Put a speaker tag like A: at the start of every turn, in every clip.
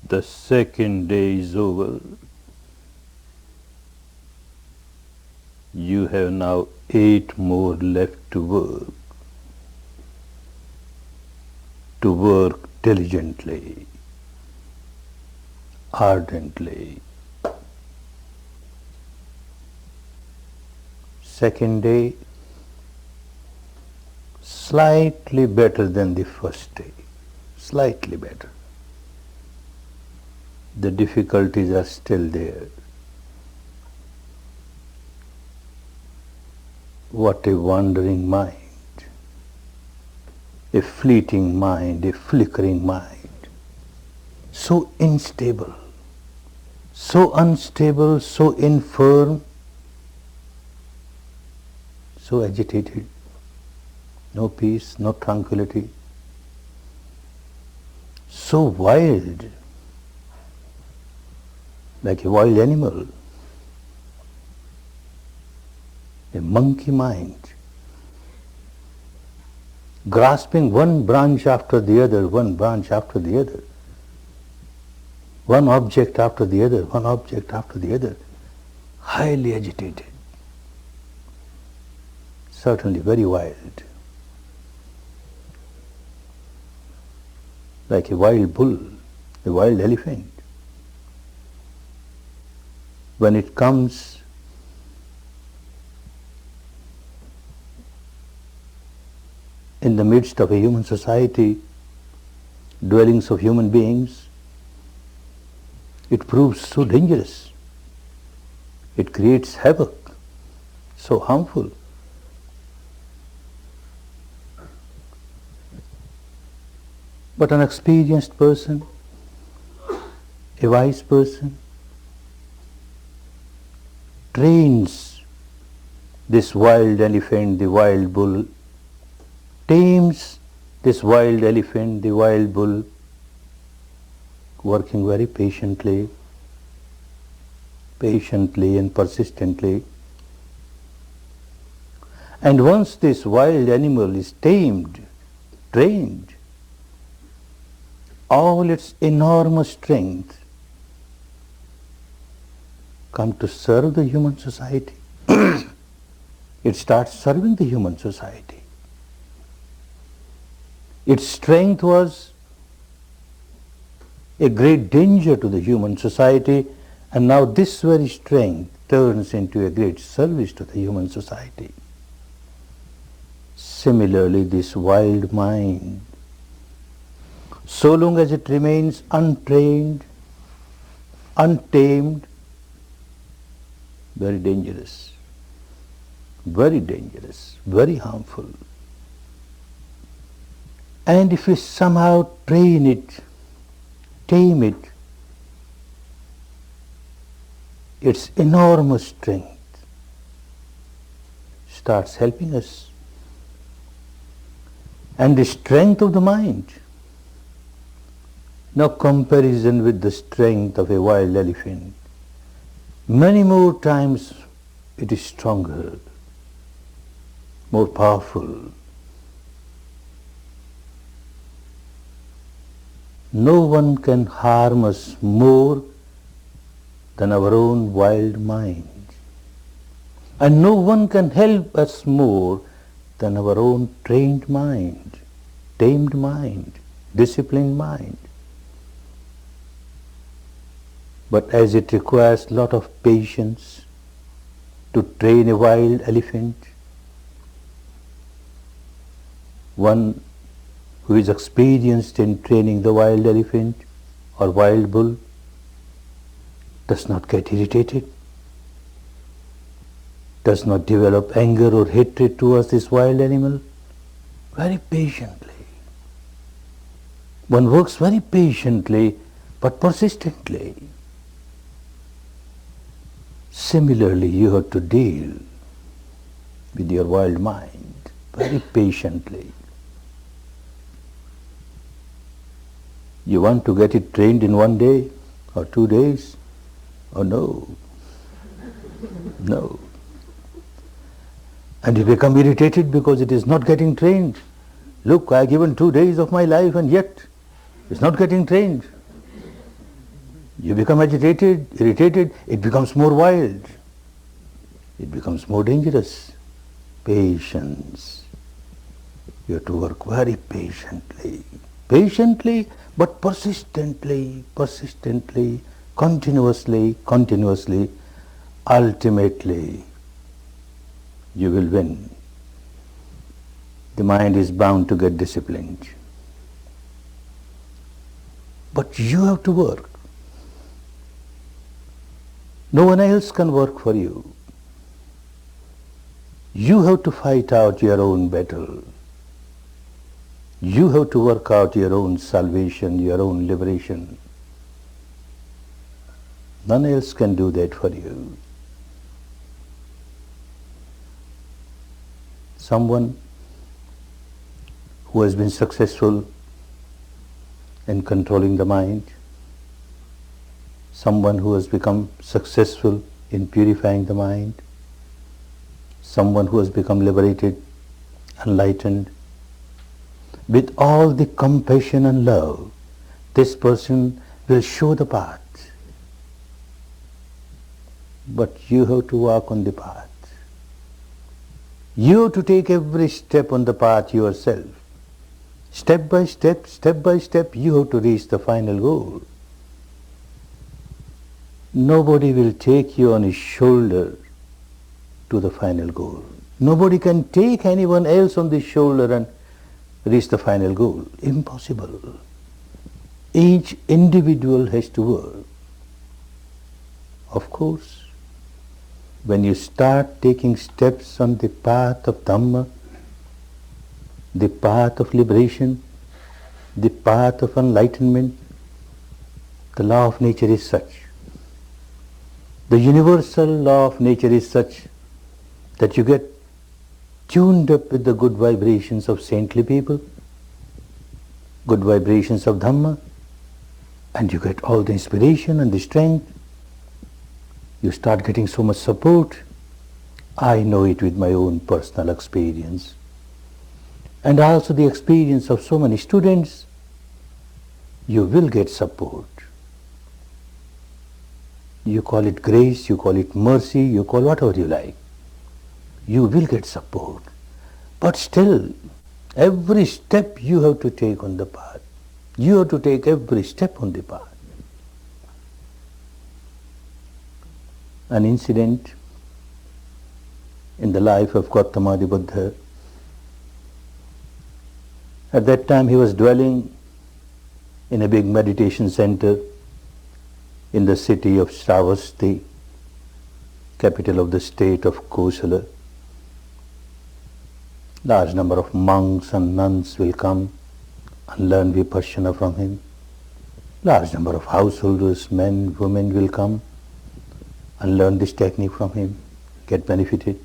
A: The second day is over. You have now 8 more left to work diligently, ardently. Second day, slightly better than the first day, slightly better. The difficulties are still there. What a wandering mind, a fleeting mind, a flickering mind, so unstable, so infirm, so agitated, no peace, no tranquility, so wild, like a wild animal, a monkey mind, grasping one branch after the other, one branch after the other, one object after the other, one object after the other, highly agitated, certainly very wild, like a wild bull, a wild elephant. When it comes in the midst of a human society, dwellings of human beings, it proves so dangerous. It creates havoc, so harmful. But an experienced person, a wise person, trains this wild elephant, the wild bull, tames this wild elephant, the wild bull, working very patiently and persistently. And once this wild animal is tamed, trained, all its enormous strength come to serve the human society. It starts serving the human society. Its strength was a great danger to the human society, and now this very strength turns into a great service to the human society. Similarly, this wild mind, so long as it remains untrained, untamed, very dangerous, very harmful. And if we somehow train it, tame it, its enormous strength starts helping us. And the strength of the mind, no comparison with the strength of a wild elephant. Many more times it is stronger, more powerful. No one can harm us more than our own wild mind. And no one can help us more than our own trained mind, tamed mind, disciplined mind. But as it requires a lot of patience to train a wild elephant, one who is experienced in training the wild elephant or wild bull does not get irritated, does not develop anger or hatred towards this wild animal. Very patiently. One works very patiently but persistently. Similarly, you have to deal with your wild mind very patiently. You want to get it trained in 1 day or 2 days? Oh no. No. And you become irritated because it is not getting trained. Look, I have given 2 days of my life and yet it's not getting trained. You become agitated, irritated, it becomes more wild. It becomes more dangerous. Patience. You have to work very patiently. Patiently, but persistently, continuously, ultimately, you will win. The mind is bound to get disciplined. But you have to work. No one else can work for you. You have to fight out your own battle. You have to work out your own salvation, your own liberation. None else can do that for you. Someone who has been successful in controlling the mind, someone who has become successful in purifying the mind, someone who has become liberated, enlightened, with all the compassion and love, this person will show the path. But you have to walk on the path. You have to take every step on the path yourself. Step by step, you have to reach the final goal. Nobody will take you on his shoulder to the final goal. Nobody can take anyone else on the shoulder and reach the final goal. Impossible. Each individual has to work. Of course, when you start taking steps on the path of Dhamma, the path of liberation, the path of enlightenment, the law of nature is such. The universal law of nature is such that you get tuned up with the good vibrations of saintly people, good vibrations of Dhamma, and you get all the inspiration and the strength. You start getting so much support. I know it with my own personal experience. And also the experience of so many students. You will get support. You call it grace, you call it mercy, you call whatever you like. You will get support. But still, every step you have to take on the path. You have to take every step on the path. An incident in the life of Gautama the Buddha. At that time he was dwelling in a big meditation center in the city of Shravasti, capital of the state of Kosala. Large number of monks and nuns will come and learn Vipassana from him. Large number of householders, men, women will come and learn this technique from him, get benefited.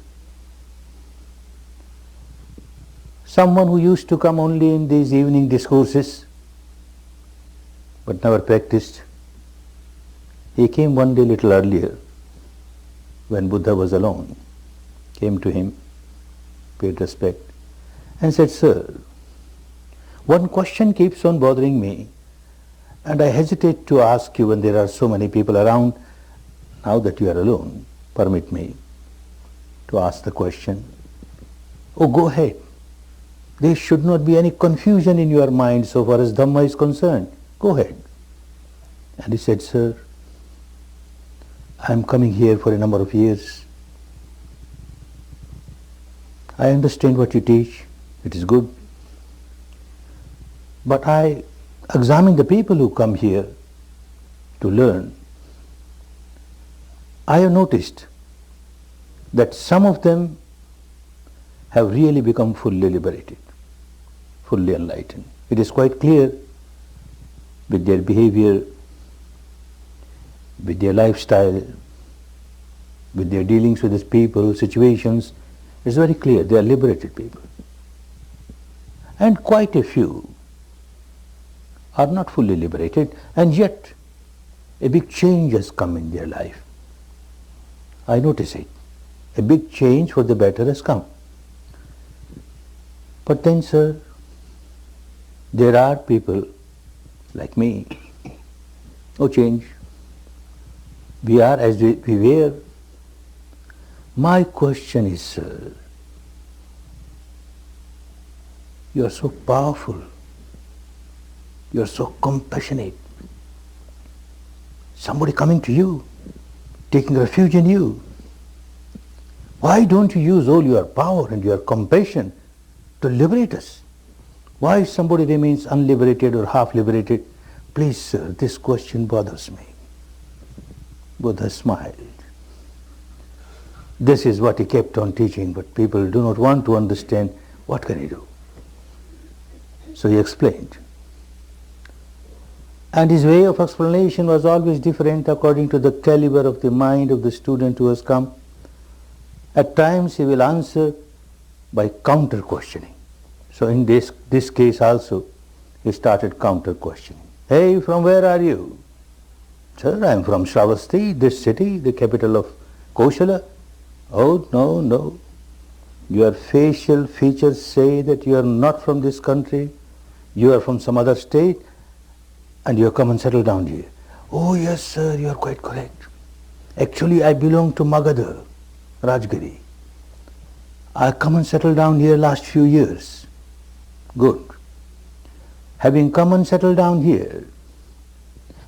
A: Someone who used to come only in these evening discourses but never practiced, he came one day little earlier when Buddha was alone, came to him, paid respect, and said, "Sir, one question keeps on bothering me, and I hesitate to ask you when there are so many people around. Now that you are alone, permit me to ask the question." "Oh, go ahead. There should not be any confusion in your mind so far as Dhamma is concerned. Go ahead." And he said, "Sir, I am coming here for a number of years. I understand what you teach. It is good. But I examine the people who come here to learn. I have noticed that some of them have really become fully liberated, fully enlightened. It is quite clear with their behavior, with their lifestyle, with their dealings with these people, situations. It's very clear they are liberated people. And quite a few are not fully liberated, and yet a big change has come in their life. I notice it. A big change for the better has come. But then, sir, there are people like me who change. We are as we were. My question is, sir, you are so powerful, you are so compassionate. Somebody coming to you, taking refuge in you. Why don't you use all your power and your compassion to liberate us? Why somebody remains unliberated or half liberated? Please, sir, this question bothers me. Buddha smiled. This is what he kept on teaching, but people do not want to understand. What can he do? So he explained. And his way of explanation was always different according to the caliber of the mind of the student who has come. At times he will answer by counter-questioning. So in this case also, he started counter-questioning. Hey, from where are you? Sir, I am from Shravasti, this city, the capital of Koshala. Oh, no. Your facial features say that you are not from this country. You are from some other state and you have come and settled down here. Oh, yes, sir, you are quite correct. Actually, I belong to Magadha, Rajgiri. I come and settled down here last few years. Good. Having come and settled down here,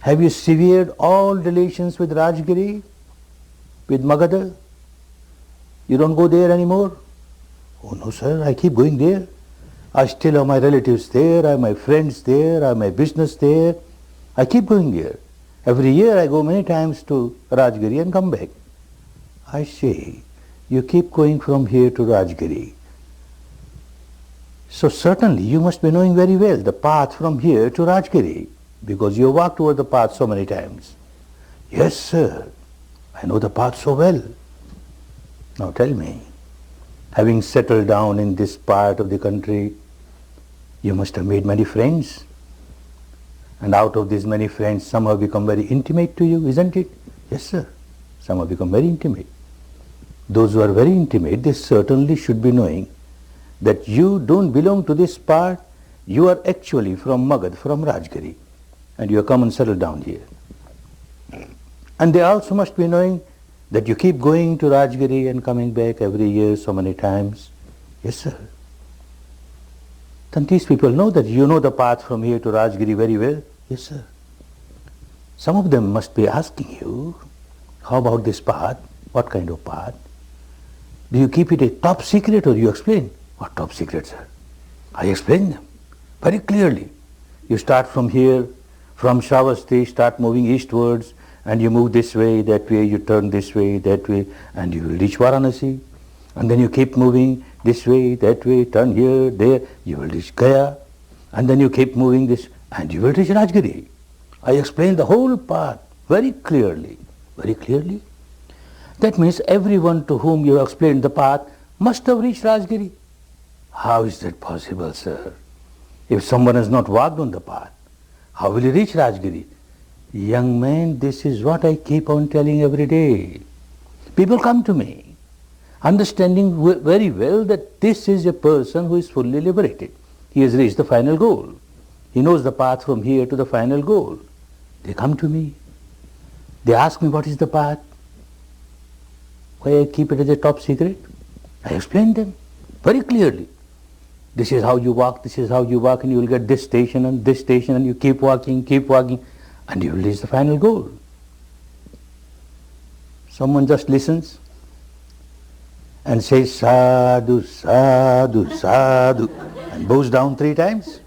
A: have you severed all relations with Rajgiri, with Magadha? You don't go there anymore? Oh no, sir, I keep going there. I still have my relatives there, I have my friends there, I have my business there. I keep going there. Every year I go many times to Rajgiri and come back. I say, you keep going from here to Rajgiri. So certainly you must be knowing very well the path from here to Rajgiri, because you walked over the path so many times. Yes, sir, I know the path so well. Now tell me, having settled down in this part of the country, you must have made many friends. And out of these many friends, some have become very intimate to you, isn't it? Yes, sir, some have become very intimate. Those who are very intimate, they certainly should be knowing that you don't belong to this part, you are actually from Magad, from Rajgiri, and you have come and settled down here. And they also must be knowing that you keep going to Rajgiri and coming back every year so many times. Yes, sir. Then these people know that you know the path from here to Rajgiri very well. Yes, sir. Some of them must be asking you, how about this path? What kind of path? Do you keep it a top secret or you explain? What top secret, sir? I explain them very clearly. You start from here, from Shravasti, start moving eastwards, and you move this way, that way, you turn this way, that way, and you will reach Varanasi. And then you keep moving this way, that way, turn here, there, you will reach Gaya. And then you keep moving this, and you will reach Rajgiri. I explain the whole path very clearly, very clearly. That means everyone to whom you have explained the path must have reached Rajgiri. How is that possible, sir? If someone has not walked on the path, how will he reach Rajgiri? Young man, this is what I keep on telling every day. People come to me, understanding very well that this is a person who is fully liberated. He has reached the final goal. He knows the path from here to the final goal. They come to me. They ask me what is the path. Why I keep it as a top secret? I explain them very clearly. This is how you walk, this is how you walk, and you will get this station, and you keep walking, and you will reach the final goal. Someone just listens and says sadhu, sadhu, sadhu, and bows down 3 times,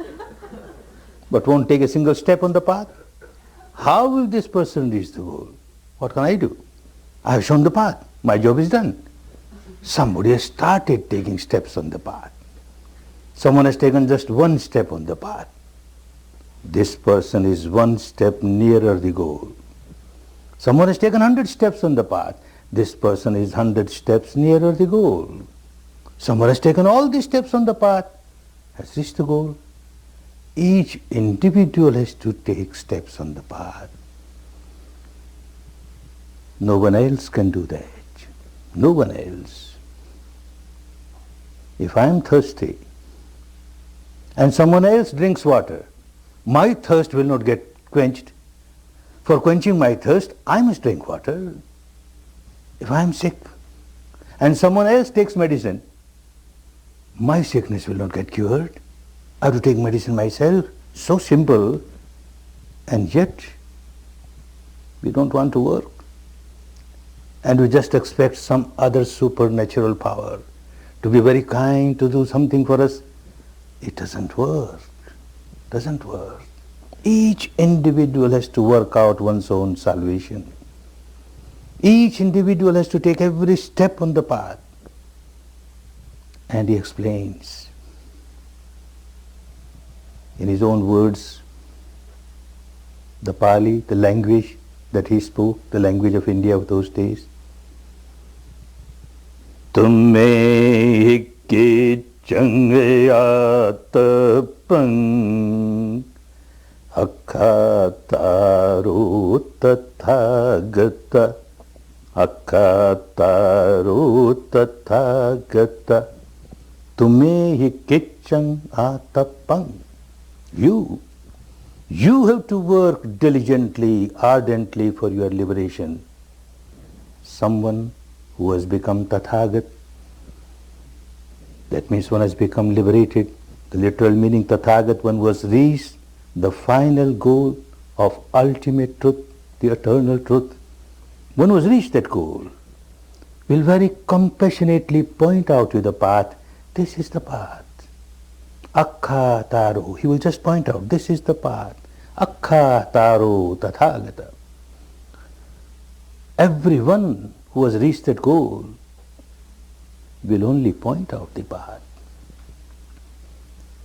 A: but won't take a single step on the path. How will this person reach the goal? What can I do? I have shown the path. My job is done. Somebody has started taking steps on the path. Someone has taken just 1 step on the path. This person is 1 step nearer the goal. Someone has taken 100 steps on the path. This person is 100 steps nearer the goal. Someone has taken all these steps on the path, has reached the goal. Each individual has to take steps on the path. No one else can do that. No one else. If I am thirsty and someone else drinks water, my thirst will not get quenched. For quenching my thirst, I must drink water. If I am sick and someone else takes medicine, my sickness will not get cured. I have to take medicine myself. So simple, and yet we don't want to work. And we just expect some other supernatural power to be very kind, to do something for us. It doesn't work. Doesn't work. Each individual has to work out one's own salvation. Each individual has to take every step on the path. And he explains in his own words, the Pali, the language that he spoke, the language of India of those days. Tumme hikki changayatapang akkataru tathagata akkataru tathagata tumme hikki atapang. You have to work diligently, ardently for your liberation. Someone who has become Tathagat, that means one has become liberated. The literal meaning Tathagat, one who has reached the final goal of ultimate truth, the eternal truth. One who has reached that goal will very compassionately point out to the path, this is the path. Akkha taro, he will just point out, this is the path. Akkha taro tathagata. Everyone who has reached that goal will only point out the path.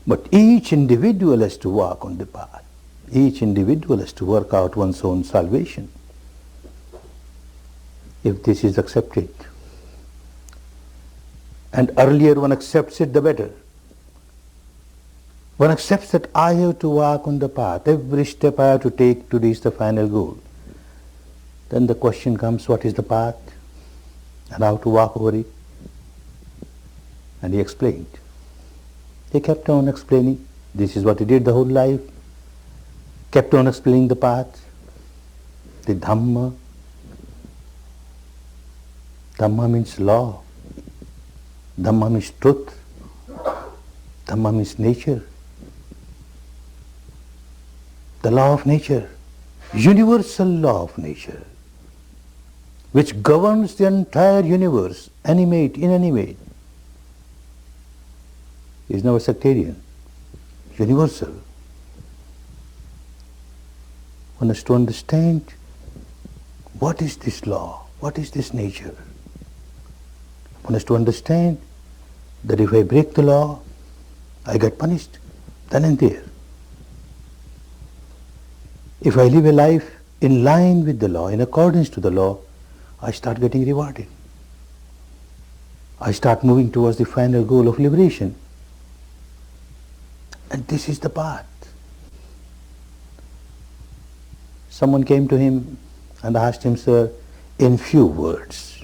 A: But each individual has to walk on the path. Each individual has to work out one's own salvation. If this is accepted, and earlier one accepts it, the better. One accepts that I have to walk on the path, every step I have to take to reach the final goal. Then the question comes, what is the path? And how to walk over it? And he explained. He kept on explaining. This is what he did the whole life. Kept on explaining the path. The Dhamma. Dhamma means law. Dhamma means truth. Dhamma means nature. The law of nature, universal law of nature, which governs the entire universe, animate, inanimate, is never sectarian, universal. One has to understand what is this law, what is this nature. One has to understand that if I break the law, I get punished then and there. If I live a life in line with the law, in accordance to the law, I start getting rewarded. I start moving towards the final goal of liberation. And this is the path. Someone came to him and asked him, sir, in few words,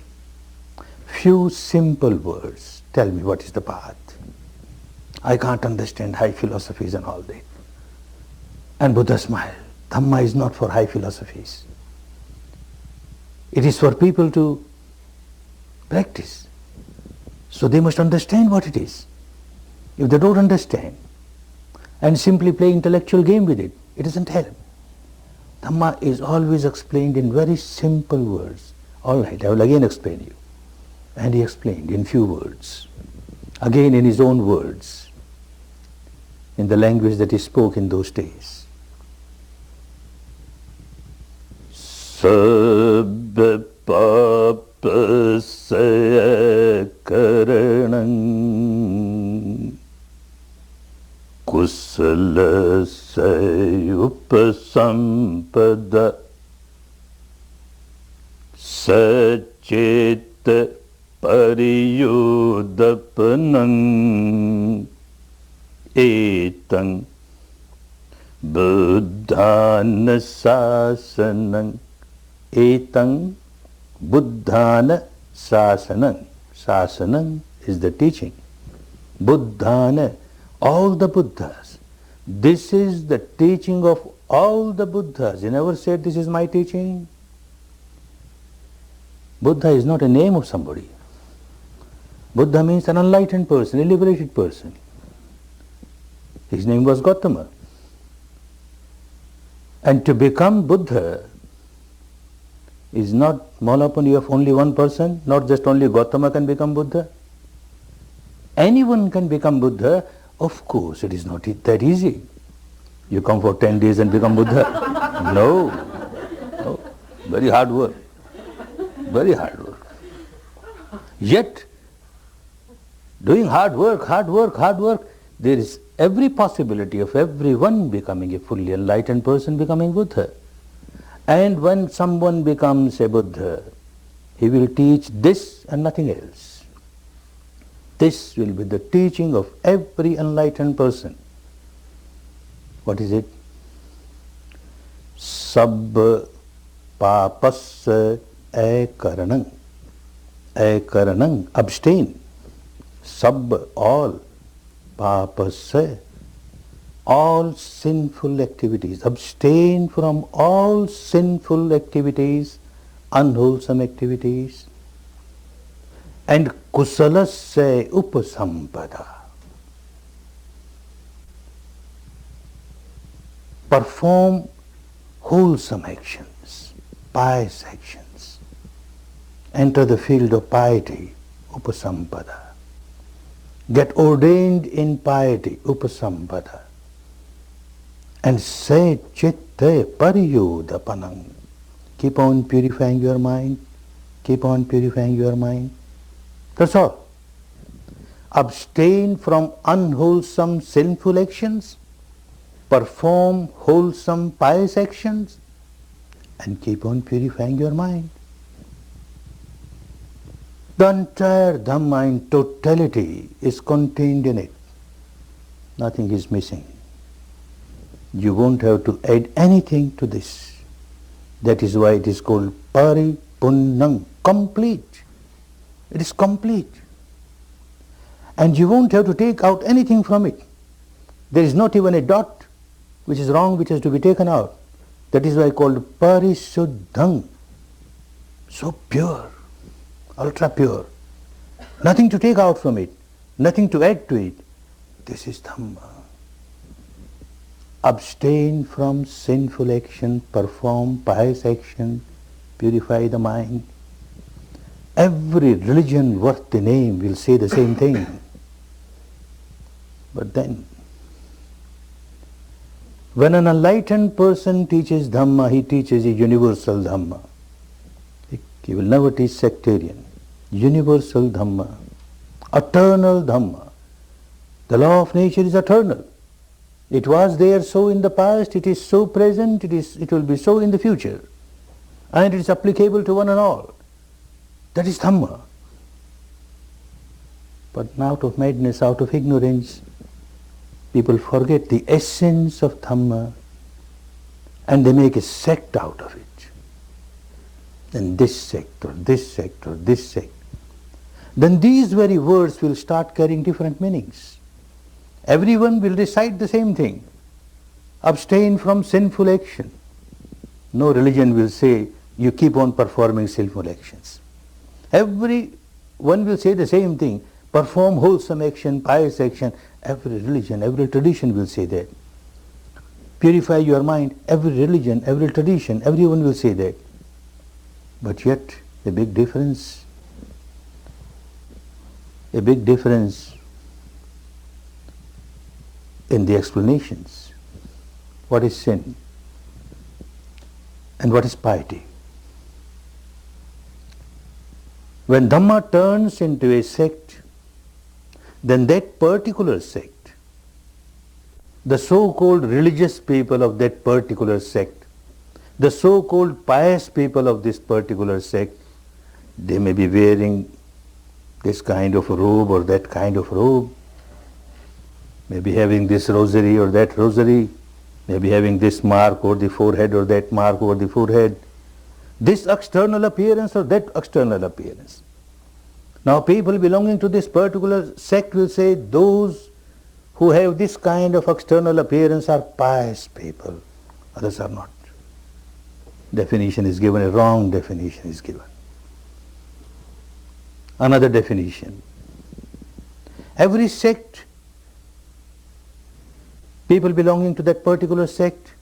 A: few simple words, tell me what is the path. I can't understand high philosophies and all that. And Buddha smiled. Dhamma is not for high philosophies. It is for people to practice. So they must understand what it is. If they don't understand and simply play intellectual game with it, it doesn't help. Dhamma is always explained in very simple words. All right, I will again explain you. And he explained in few words, again in his own words, in the language that he spoke in those days. Sabba papa karanam kusala upasampada sachita pariyudapanam etang buddhana sasanam. Etang Buddhana Sasanam. Sasanam is the teaching. Buddhana, all the Buddhas, This is the teaching of all the Buddhas. He never said, this is my teaching. Buddha is not a name of somebody. Buddha means an enlightened person, a liberated person. His name was Gautama. And to become Buddha is not monopoly of only one person, not just only Gautama can become Buddha. Anyone can become Buddha. Of course, it is not that easy. You come for 10 days and become Buddha. No. Very hard work. Very hard work. Yet, doing hard work, there is every possibility of everyone becoming a fully enlightened person, becoming Buddha. And when someone becomes a Buddha, he will teach this and nothing else. This will be the teaching of every enlightened person. What is it? Sab papas akaranang. Akaranang, abstain. Sab, all. Papas, all sinful activities. Abstain from all sinful activities, unwholesome activities. And kusalasya upasampada. Perform wholesome actions, pious actions. Enter the field of piety, upasampada. Get ordained in piety, upasampada. And say chitte pariyudapanam. Keep on purifying your mind. Keep on purifying your mind. That's all. Abstain from unwholesome sinful actions, perform wholesome pious actions, and keep on purifying your mind. The entire Dhamma in totality is contained in it. Nothing is missing. You won't have to add anything to this. That is why it is called Paripunnam, complete. It is complete. And you won't have to take out anything from it. There is not even a dot which is wrong, which has to be taken out. That is why called Parisuddham. So pure, ultra pure. Nothing to take out from it, nothing to add to it. This is Dhamma. Abstain from sinful action, perform pious action, purify the mind. Every religion worth the name will say the same thing. But then, when an enlightened person teaches Dhamma, he teaches a universal Dhamma. He will never teach sectarian. Universal Dhamma, eternal Dhamma. The law of nature is eternal. It was there so in the past, it is so present, it will be so in the future. And it is applicable to one and all. That is Dhamma. But out of madness, out of ignorance, people forget the essence of Dhamma and they make a sect out of it. Then this sect or this sect or this sect. Then these very words will start carrying different meanings. Everyone will recite the same thing. Abstain from sinful action. No religion will say you keep on performing sinful actions. Everyone will say the same thing. Perform wholesome action, pious action. Every religion, every tradition will say that. Purify your mind. Every religion, every tradition, everyone will say that. But yet, a big difference in the explanations. What is sin? And what is piety? When Dhamma turns into a sect, then that particular sect, the so-called religious people of that particular sect, the so-called pious people of this particular sect, they may be wearing this kind of robe or that kind of robe, maybe having this rosary or that rosary, maybe having this mark over the forehead or that mark over the forehead, this external appearance or that external appearance. Now people belonging to this particular sect will say those who have this kind of external appearance are pious people, others are not. Definition is given, a wrong definition is given. Another definition. Every sect, people belonging to that particular sect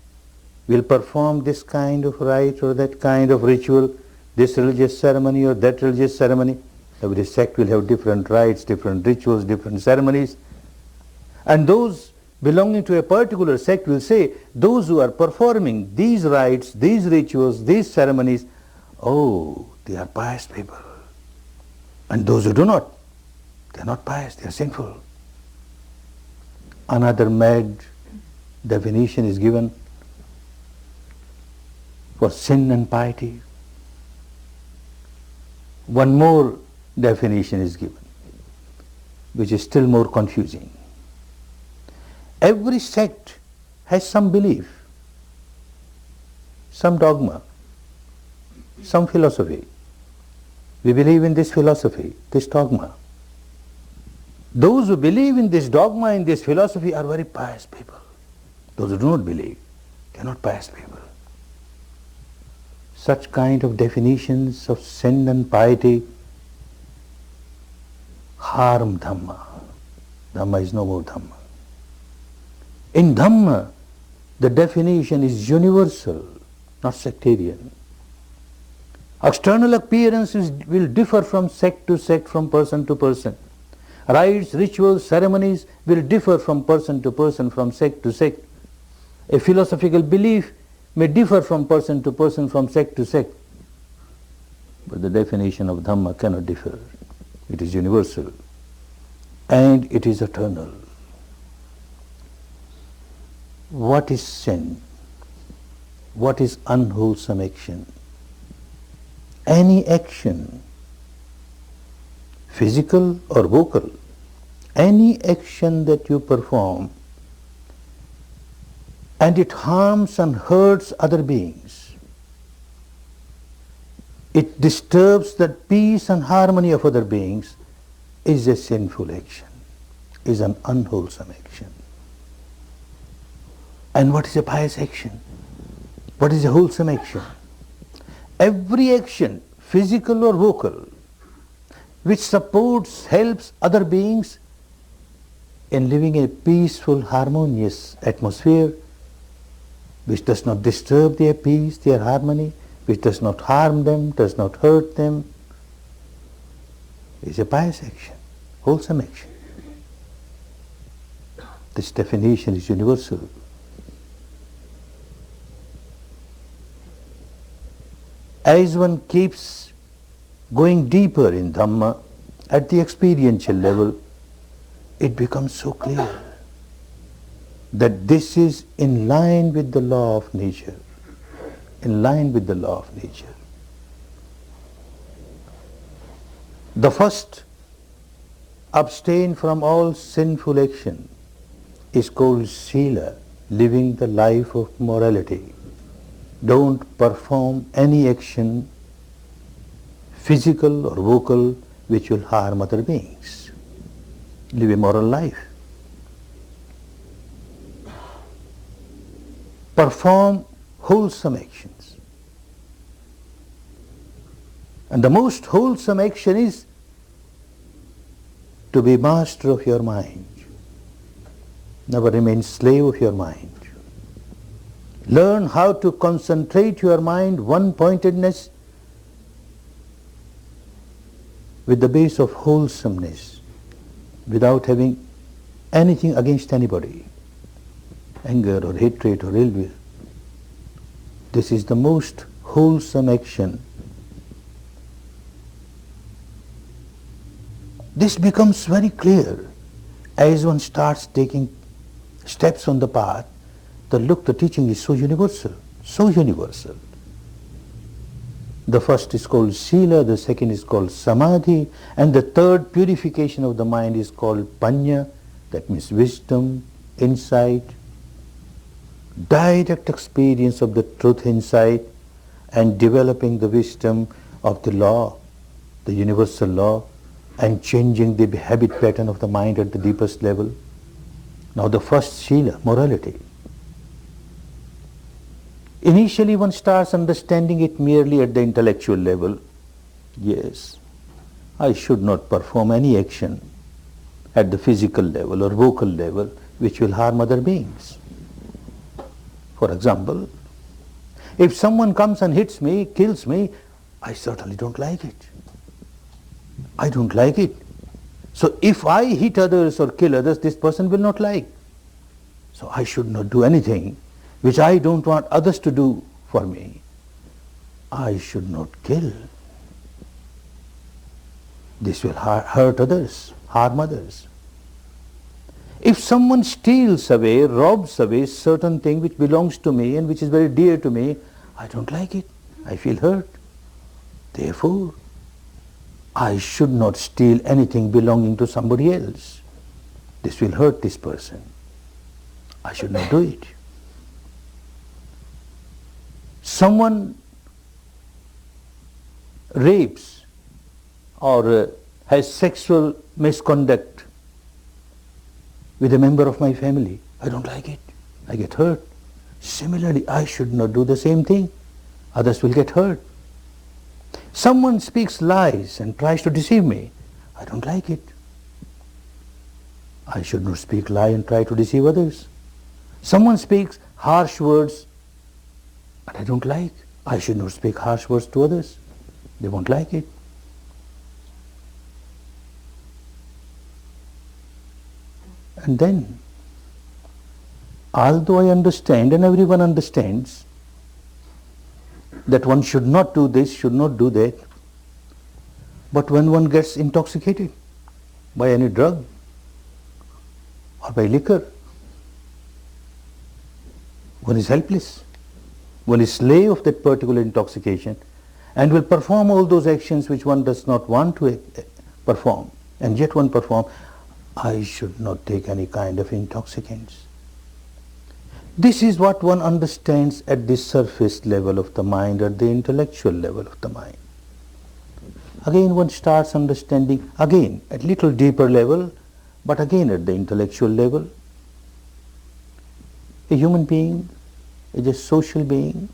A: will perform this kind of rite or that kind of ritual, this religious ceremony or that religious ceremony. Every sect will have different rites, different rituals, different ceremonies. And those belonging to a particular sect will say, those who are performing these rites, these rituals, these ceremonies, oh, they are pious people. And those who do not, they are not pious, they are sinful. Another mad definition is given for sin and piety. One more definition is given, which is still more confusing. Every sect has some belief, some dogma, some philosophy. We believe in this philosophy, this dogma. Those who believe in this dogma, in this philosophy are very pious people. Those who do not believe, they are not pious people. Such kind of definitions of sin and piety harm Dhamma. Dhamma is no more Dhamma. In Dhamma, the definition is universal, not sectarian. External appearances will differ from sect to sect, from person to person. Rites, rituals, ceremonies will differ from person to person, from sect to sect. A philosophical belief may differ from person to person, from sect to sect. But the definition of Dhamma cannot differ. It is universal and it is eternal. What is sin? What is unwholesome action? Any action, physical or vocal, any action that you perform and it harms and hurts other beings, it disturbs the peace and harmony of other beings, is a sinful action, is an unwholesome action. And what is a pious action? What is a wholesome action? Every action, physical or vocal, which supports, helps other beings in living in a peaceful, harmonious atmosphere, which does not disturb their peace, their harmony, which does not harm them, does not hurt them, is a pious action, wholesome action. This definition is universal. As one keeps going deeper in Dhamma, at the experiential level, it becomes so clear that this is in line with the law of nature, in line with the law of nature. The first, abstain from all sinful action, is called Sila, living the life of morality. Don't perform any action, physical or vocal, which will harm other beings. Live a moral life. Perform wholesome actions. And the most wholesome action is to be master of your mind. Never remain slave of your mind. Learn how to concentrate your mind, one-pointedness, with the base of wholesomeness, without having anything against anybody, anger or hatred or ill will. This is the most wholesome action. This becomes very clear as one starts taking steps on the path. The teaching is so universal, so universal. The first is called Sila, the second is called Samadhi, and the third, purification of the mind, is called Panya, that means wisdom, insight, direct experience of the truth insight, and developing the wisdom of the law, the universal law, and changing the habit pattern of the mind at the deepest level. Now the first Shila, morality. Initially one starts understanding it merely at the intellectual level. Yes, I should not perform any action at the physical level or vocal level which will harm other beings. For example, if someone comes and hits me, kills me, I certainly don't like it. I don't like it. So if I hit others or kill others, this person will not like. So I should not do anything which I don't want others to do for me. I should not kill. This will hurt others, harm others. If someone steals away, robs away certain thing which belongs to me and which is very dear to me, I don't like it. I feel hurt. Therefore, I should not steal anything belonging to somebody else. This will hurt this person. I should not do it. Someone rapes or has sexual misconduct with a member of my family. I don't like it. I get hurt. Similarly, I should not do the same thing. Others will get hurt. Someone speaks lies and tries to deceive me. I don't like it. I should not speak lie and try to deceive others. Someone speaks harsh words, but I don't like. I should not speak harsh words to others. They won't like it. And then, although I understand and everyone understands that one should not do this, should not do that, but when one gets intoxicated by any drug or by liquor, one is helpless. One is slave of that particular intoxication and will perform all those actions which one does not want to perform, and yet one perform. I should not take any kind of intoxicants. This is what one understands at the surface level of the mind, at the intellectual level of the mind. Again one starts understanding, again at little deeper level, but again at the intellectual level. A human being is a social being.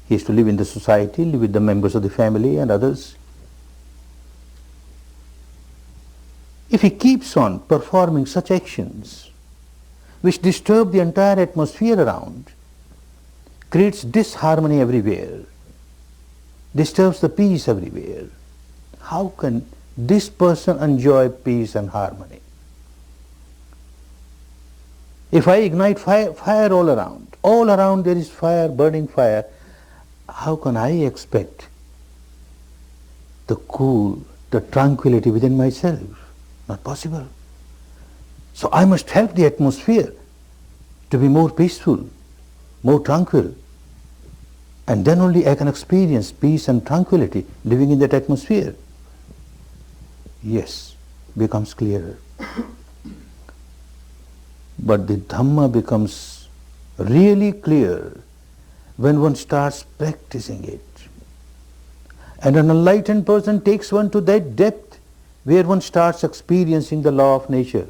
A: He has to live in the society, live with the members of the family and others. If he keeps on performing such actions which disturb the entire atmosphere around, creates disharmony everywhere, disturbs the peace everywhere, how can this person enjoy peace and harmony? If I ignite fire all around there is fire, burning fire, how can I expect the cool, the tranquility within myself? Not possible. So I must help the atmosphere to be more peaceful, more tranquil, and then only I can experience peace and tranquility living in that atmosphere. Yes, becomes clearer. But the Dhamma becomes really clear when one starts practicing it. And an enlightened person takes one to that depth where one starts experiencing the law of nature.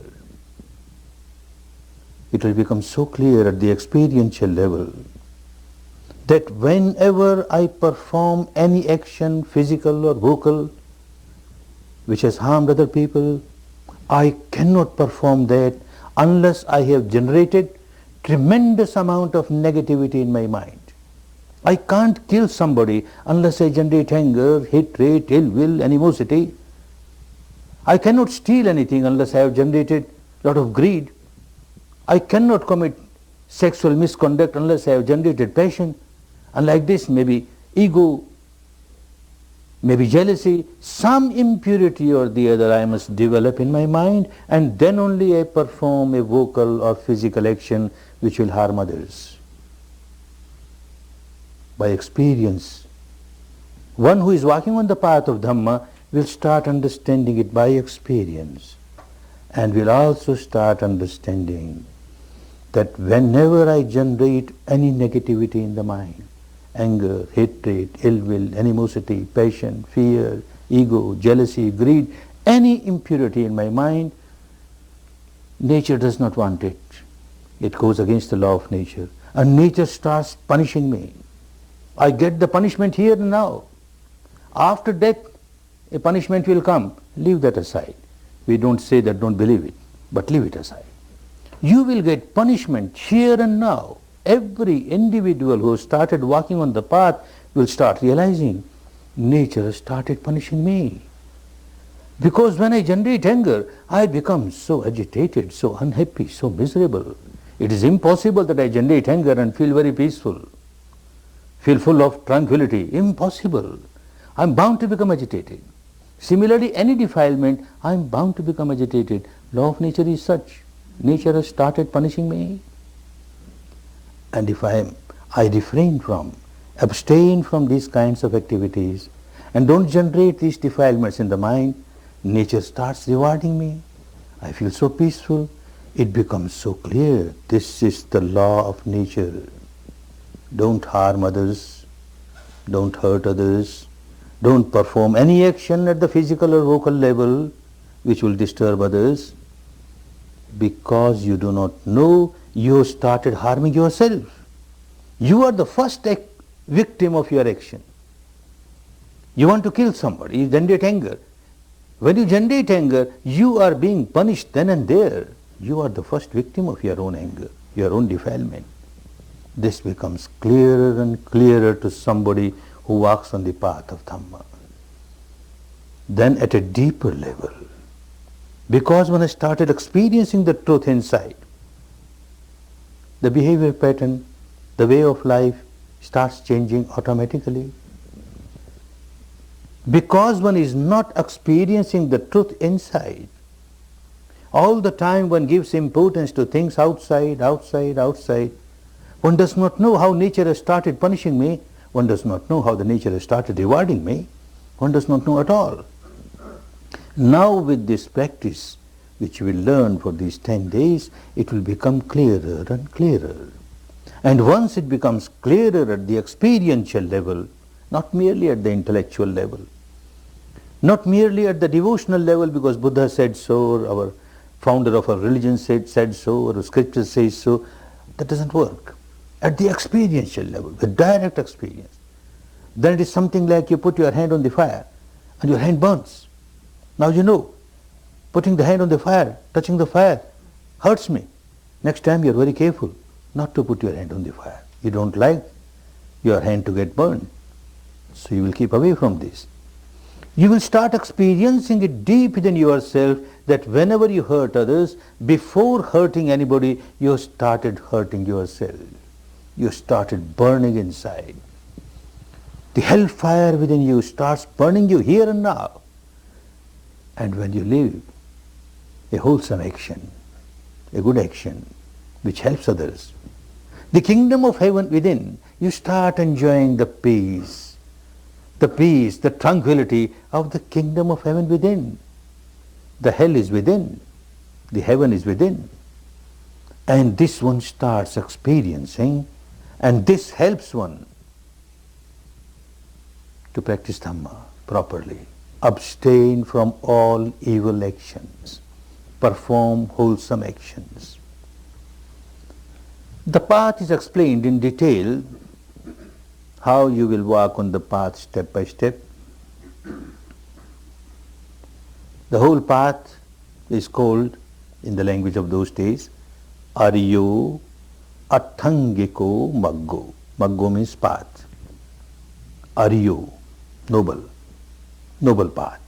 A: It will become so clear at the experiential level that whenever I perform any action, physical or vocal, which has harmed other people, I cannot perform that unless I have generated tremendous amount of negativity in my mind. I can't kill somebody unless I generate anger, hatred, ill will, animosity. I cannot steal anything unless I have generated a lot of greed. I cannot commit sexual misconduct unless I have generated passion. And like this, maybe ego, maybe jealousy, some impurity or the other I must develop in my mind, and then only I perform a vocal or physical action which will harm others. By experience, one who is walking on the path of Dhamma will start understanding it by experience, and will also start understanding that whenever I generate any negativity in the mind, anger, hatred, ill will, animosity, passion, fear, ego, jealousy, greed, any impurity in my mind, Nature does not want it. It goes against the law of nature. And nature starts punishing me. I get the punishment here and now. After death, a punishment will come. Leave that aside. We don't say that, don't believe it, but leave it aside. You will get punishment here and now. Every individual who started walking on the path will start realizing nature started punishing me. Because when I generate anger, I become so agitated, so unhappy, so miserable. It is impossible that I generate anger and feel very peaceful, feel full of tranquility. Impossible. I am bound to become agitated. Similarly, any defilement, I am bound to become agitated. Law of nature is such. Nature has started punishing me. And if I refrain from, abstain from these kinds of activities and don't generate these defilements in the mind, nature starts rewarding me. I feel so peaceful. It becomes so clear. This is the law of nature. Don't harm others. Don't hurt others. Don't perform any action at the physical or vocal level which will disturb others. Because you do not know, you started harming yourself. You are the first victim of your action. You want to kill somebody, you generate anger. When you generate anger, you are being punished then and there. You are the first victim of your own anger, your own defilement. This becomes clearer and clearer to somebody who walks on the path of Dhamma. Then at a deeper level, because when I started experiencing the truth inside, the behavior pattern, the way of life starts changing automatically. Because one is not experiencing the truth inside, all the time one gives importance to things outside, outside, outside. One does not know how nature has started punishing me. One does not know how the nature has started rewarding me. One does not know at all. Now with this practice, which we will learn for these 10 days, it will become clearer and clearer. And once it becomes clearer at the experiential level, not merely at the intellectual level, not merely at the devotional level because Buddha said so, or our founder of our religion said so, or scripture says so, that doesn't work. At the experiential level, the direct experience, then it is something like you put your hand on the fire and your hand burns. Now you know, putting the hand on the fire, touching the fire, hurts me. Next time you are very careful not to put your hand on the fire. You don't like your hand to get burned, so you will keep away from this. You will start experiencing it deep within yourself that whenever you hurt others, before hurting anybody, you started hurting yourself. You started burning inside. The hellfire within you starts burning you here and now. And when you live a wholesome action, a good action, which helps others, the kingdom of heaven within, you start enjoying the peace, the tranquility of the kingdom of heaven within. The hell is within, the heaven is within. And this one starts experiencing, and this helps one to practice Dhamma properly. Abstain from all evil actions. Perform wholesome actions. The path is explained in detail, how you will walk on the path step by step. The whole path is called, in the language of those days, Aryo Athangiko Maggo. Maggo means path. Aryo, noble. Noble path.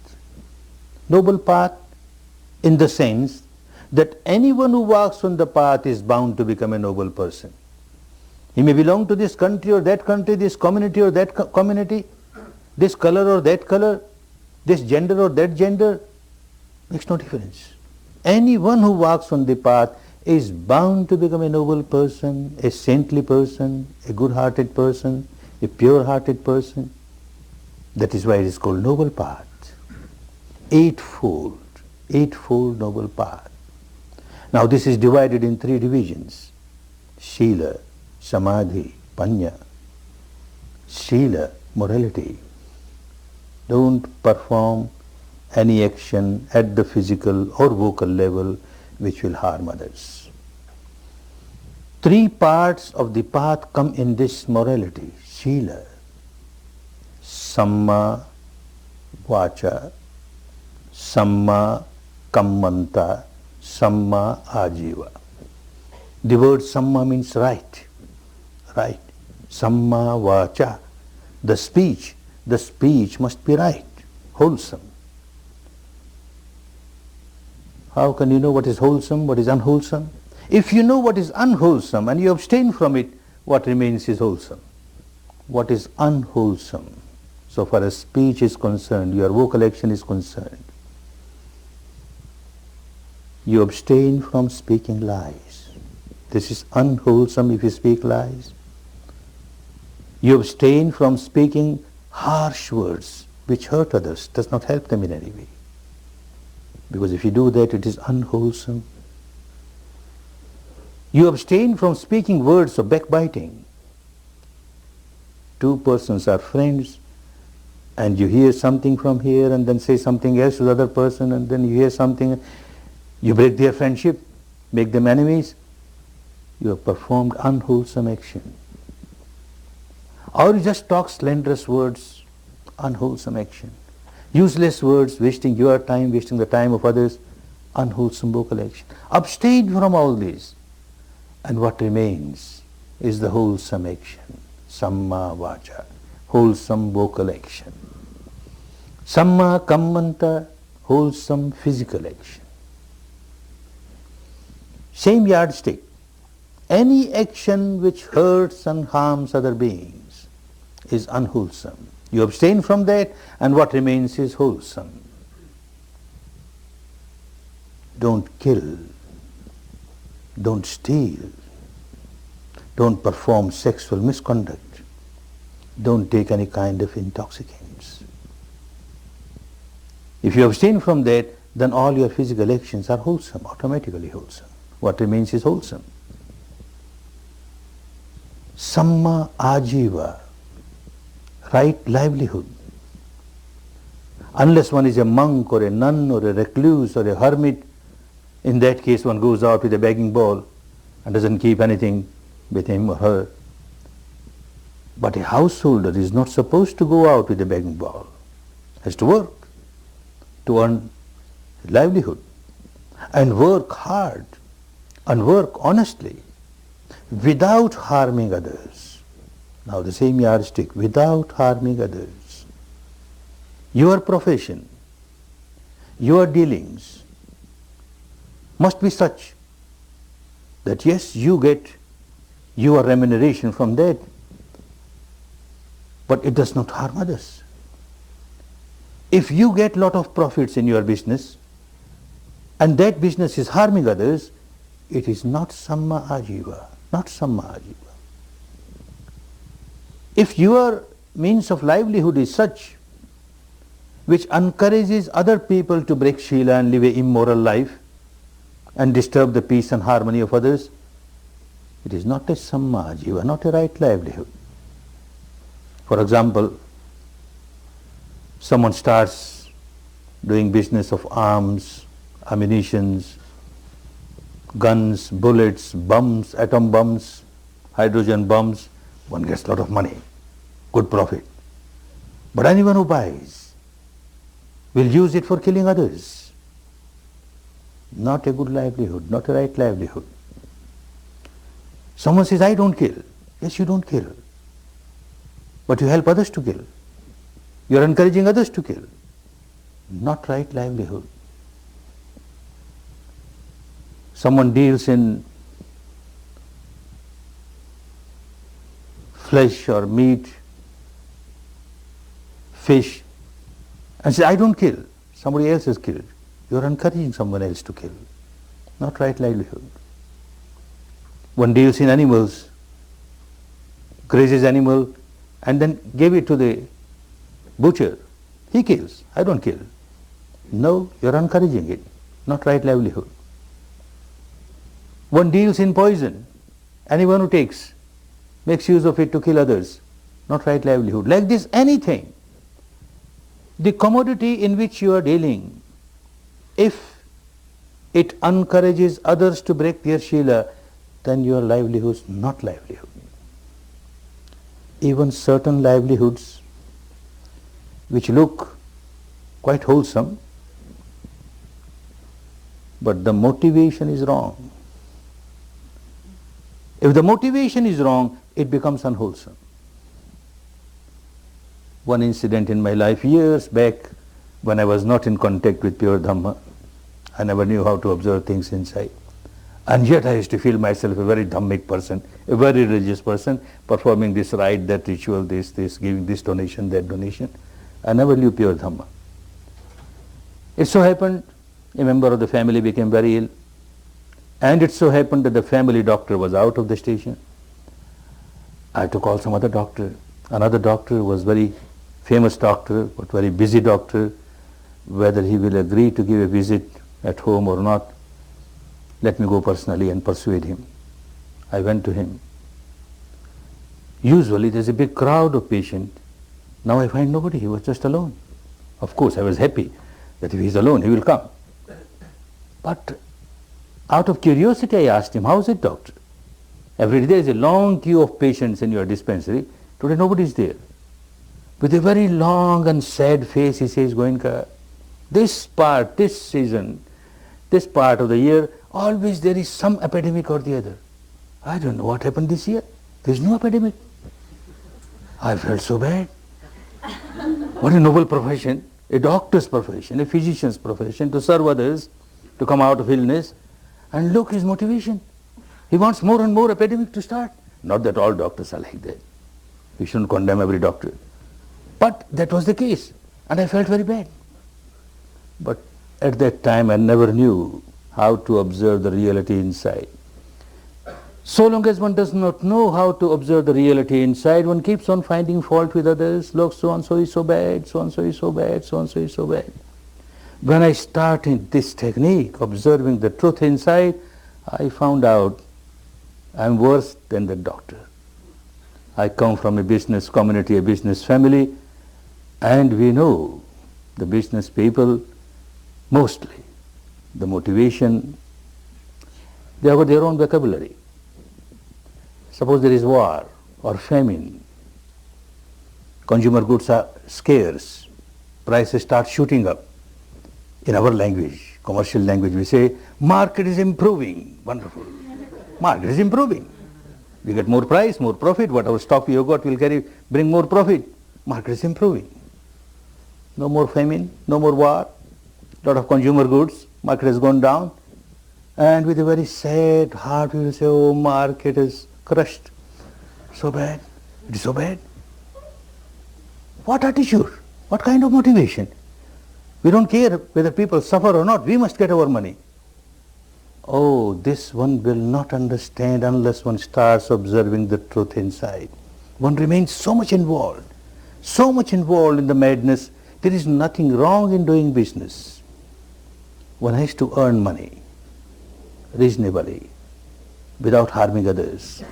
A: Noble path in the sense that anyone who walks on the path is bound to become a noble person. He may belong to this country or that country, this community or that community, this color or that color, this gender or that gender, makes no difference. Anyone who walks on the path is bound to become a noble person, a saintly person, a good-hearted person, a pure-hearted person. That is why it is called noble path. Eightfold noble path. Now this is divided in 3 divisions: Shila, Samadhi, Panya. Shila, morality. Don't perform any action at the physical or vocal level which will harm others. Three parts of the path come in this morality: Shila, Samma Vacha, Samma Kammanta, Samma Ajiva. The word Samma means right. Right. Samma Vacha. The speech must be right, wholesome. How can you know what is wholesome, what is unwholesome? If you know what is unwholesome and you abstain from it, what remains is wholesome. What is unwholesome, so far as speech is concerned, your vocal action is concerned, you abstain from speaking lies. This is unwholesome if you speak lies. You abstain from speaking harsh words which hurt others, does not help them in any way. Because if you do that, it is unwholesome. You abstain from speaking words of backbiting. Two persons are friends, and you hear something from here and then say something else to the other person, and then you hear something, you break their friendship, make them enemies. You have performed unwholesome action. Or you just talk slanderous words, unwholesome action. Useless words, wasting your time, wasting the time of others, unwholesome vocal action. Abstain from all these, and what remains is the wholesome action. Samma Vacha, wholesome vocal action. Samma Kammanta, wholesome physical action. Same yardstick. Any action which hurts and harms other beings is unwholesome. You abstain from that, and what remains is wholesome. Don't kill. Don't steal. Don't perform sexual misconduct. Don't take any kind of intoxicants. If you abstain from that, then all your physical actions are wholesome, automatically wholesome. What remains is wholesome. Samma Ajiva, right livelihood. Unless one is a monk or a nun or a recluse or a hermit, in that case one goes out with a begging bowl and doesn't keep anything with him or her. But a householder is not supposed to go out with a begging bowl. Has to work to earn livelihood, and work hard and work honestly without harming others. Now the same yardstick, without harming others. Your profession, your dealings must be such that yes, you get your remuneration from that, but it does not harm others. If you get lot of profits in your business and that business is harming others, it is not Samma Ajiva, not Samma Ajiva. If your means of livelihood is such which encourages other people to break Shila and live an immoral life and disturb the peace and harmony of others, it is not a Samma Ajiva, not a right livelihood. For example, someone starts doing business of arms, ammunitions, guns, bullets, bombs, atom bombs, hydrogen bombs. One gets a lot of money, good profit. But anyone who buys will use it for killing others. Not a good livelihood, not a right livelihood. Someone says, I don't kill. Yes, you don't kill. But you help others to kill. You are encouraging others to kill. Not right livelihood. Someone deals in flesh or meat, fish, and says, I don't kill. Somebody else has killed. You are encouraging someone else to kill. Not right livelihood. One deals in animals, grazes animal, and then gave it to the butcher. He kills. I don't kill. No, you are encouraging it. Not right livelihood. One deals in poison. Anyone who makes use of it to kill others. Not right livelihood. Like this, anything. The commodity in which you are dealing, if it encourages others to break their Shila, then your livelihood is not livelihood. Even certain livelihoods which look quite wholesome, but the motivation is wrong. If the motivation is wrong, it becomes unwholesome. One incident in my life years back, when I was not in contact with pure Dhamma, I never knew how to observe things inside. And yet I used to feel myself a very Dhammic person, a very religious person, performing this rite, that ritual, this, giving this donation, that donation. I never knew pure Dhamma. It so happened, a member of the family became very ill, and it so happened that the family doctor was out of the station. I had to call some other doctor. Another doctor was very famous doctor, but very busy doctor. Whether he will agree to give a visit at home or not, let me go personally and persuade him. I went to him. Usually there's a big crowd of patients. Now I find nobody, he was just alone. Of course I was happy that if he's alone he will come. But out of curiosity I asked him, how is it, doctor? Every day there is a long queue of patients in your dispensary. Today nobody is there. With a very long and sad face he says, Goenka, this season, this part of the year, always there is some epidemic or the other. I don't know what happened this year. There is no epidemic. I felt so bad. What a noble profession, a doctor's profession, a physician's profession, to serve others, to come out of illness. And look his motivation. He wants more and more epidemic to start. Not that all doctors are like that. We shouldn't condemn every doctor. But that was the case. And I felt very bad. But at that time I never knew how to observe the reality inside. So long as one does not know how to observe the reality inside, one keeps on finding fault with others. Look, so-and-so is so bad, so-and-so is so bad, so-and-so is so bad. When I started this technique, observing the truth inside, I found out I'm worse than the doctor. I come from a business community, a business family, and we know the business people, mostly, the motivation, they have got their own vocabulary. Suppose there is war or famine, consumer goods are scarce, prices start shooting up. In our language, commercial language, we say, market is improving. Wonderful. Market is improving. We get more price, more profit. Whatever stock we have got will bring more profit. Market is improving. No more famine, no more war. Lot of consumer goods, market has gone down. And with a very sad heart, we will say, oh, market is crushed. So bad. It is so bad. What attitude? What kind of motivation? We don't care whether people suffer or not. We must get our money. Oh, this one will not understand unless one starts observing the truth inside. One remains so much involved in the madness. There is nothing wrong in doing business. One has to earn money reasonably, without harming others.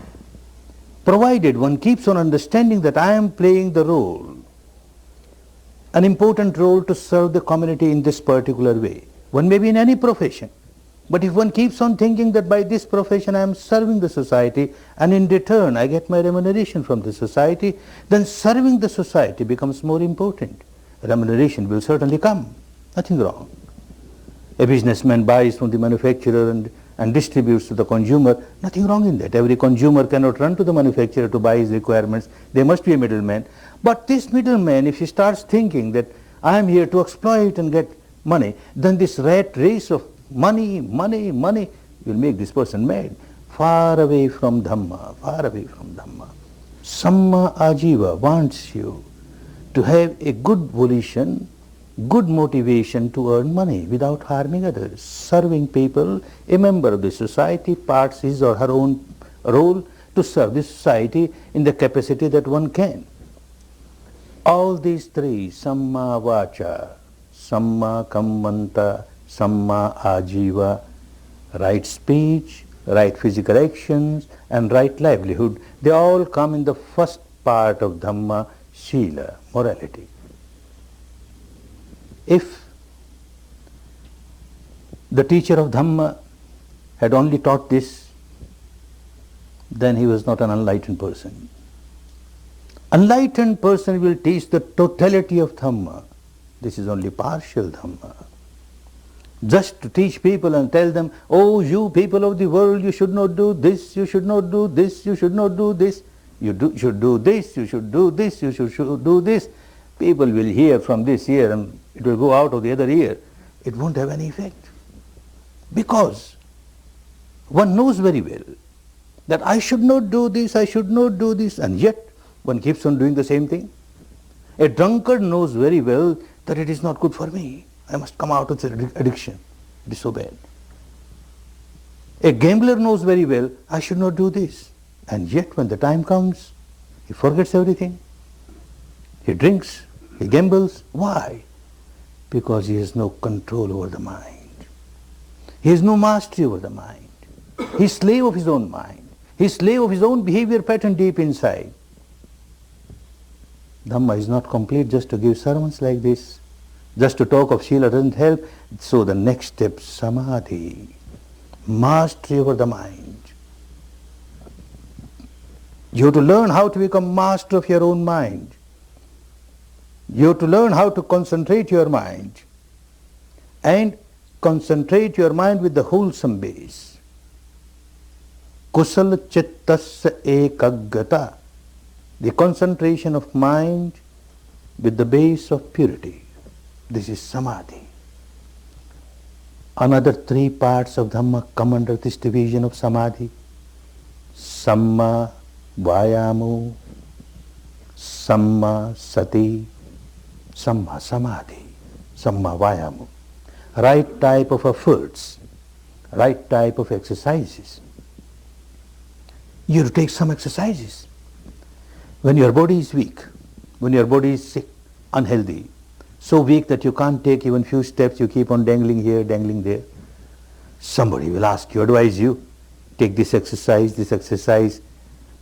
A: Provided one keeps on understanding that I am playing the role, an important role to serve the community in this particular way. One may be in any profession, but if one keeps on thinking that by this profession I am serving the society and in return I get my remuneration from the society, then serving the society becomes more important. Remuneration will certainly come, nothing wrong. A businessman buys from the manufacturer and distributes to the consumer, nothing wrong in that. Every consumer cannot run to the manufacturer to buy his requirements. There must be a middleman. But this middleman, if he starts thinking that I am here to exploit and get money, then this rat race of money will make this person mad. Far away from Dhamma, far away from Dhamma. Samma Ajiva wants you to have a good volition, good motivation to earn money without harming others. Serving people, a member of the society parts his or her own role to serve the society in the capacity that one can. All these three, Samma Vacha, Samma Kammanta, Samma Ajiva, right speech, right physical actions and right livelihood, they all come in the first part of Dhamma, Shila, morality. If the teacher of Dhamma had only taught this, then he was not an enlightened person. Enlightened person will teach the totality of Dhamma. This is only partial Dhamma. Just to teach people and tell them, oh, you people of the world, you should not do this, you should not do this, you should not do this, should do this, you should do this, you should do this. People will hear from this ear and it will go out of the other ear. It won't have any effect. Because one knows very well that I should not do this, I should not do this, and yet one keeps on doing the same thing. A drunkard knows very well that it is not good for me. I must come out of the addiction. It is so bad. A gambler knows very well, I should not do this. And yet when the time comes, he forgets everything. He drinks, he gambles. Why? Because he has no control over the mind. He has no mastery over the mind. He is slave of his own mind. He is slave of his own behavior pattern deep inside. Dhamma is not complete just to give sermons like this. Just to talk of Sila doesn't help. So the next step, Samadhi, mastery over the mind. You have to learn how to become master of your own mind. You have to learn how to concentrate your mind and concentrate your mind with the wholesome base. Kusala chittasya ekaggata, the concentration of mind with the base of purity. This is Samadhi. Another three parts of Dhamma come under this division of Samadhi. Samma Vayamo, Samma Sati, Samma Samadhi, Samma Vayamo. Right type of efforts, right type of exercises. You have to take some exercises. When your body is weak, when your body is sick, unhealthy, so weak that you can't take even few steps, you keep on dangling here, dangling there. Somebody will ask you, advise you, take this exercise,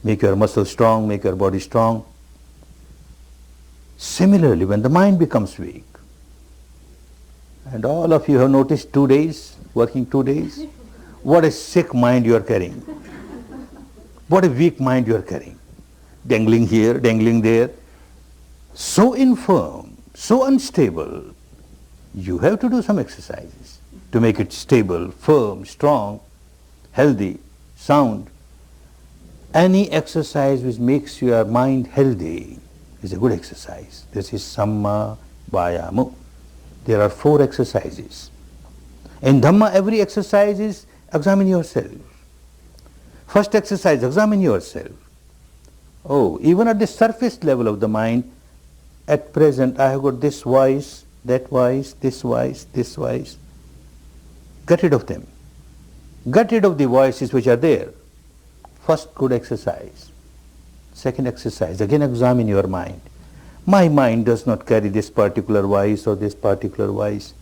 A: make your muscles strong, make your body strong. Similarly, when the mind becomes weak, and all of you have noticed 2 days, working 2 days, what a sick mind you are carrying. What a weak mind you are carrying. Dangling here, dangling there. So infirm, so unstable. You have to do some exercises to make it stable, firm, strong, healthy, sound. Any exercise which makes your mind healthy is a good exercise. This is Samma Vayamo. There are 4 exercises. In Dhamma, every exercise is examine yourself. First exercise, examine yourself. Oh, even at the surface level of the mind, at present I have got this voice, that voice, this voice, this voice. Get rid of them. Get rid of the voices which are there. First good exercise. Second exercise, again examine your mind. My mind does not carry this particular voice or this particular voice.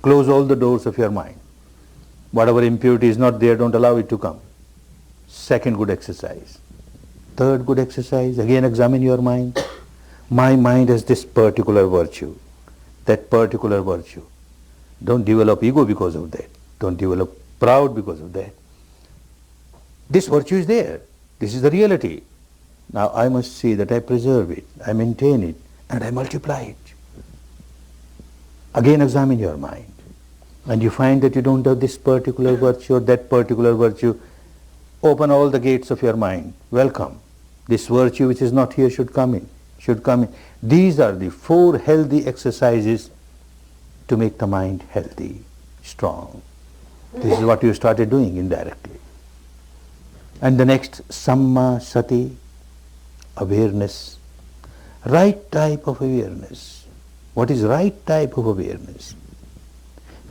A: Close all the doors of your mind. Whatever impurity is not there, don't allow it to come. Second good exercise. Third good exercise, again examine your mind. My mind has this particular virtue, that particular virtue. Don't develop ego because of that. Don't develop proud because of that. This virtue is there. This is the reality. Now I must see that I preserve it, I maintain it, and I multiply it. Again examine your mind. And you find that you don't have this particular virtue or that particular virtue. Open all the gates of your mind. Welcome. This virtue which is not here should come in. Should come in. These are the 4 healthy exercises to make the mind healthy, strong. This is what you started doing indirectly. And the next, Samma Sati, awareness. Right type of awareness. What is right type of awareness?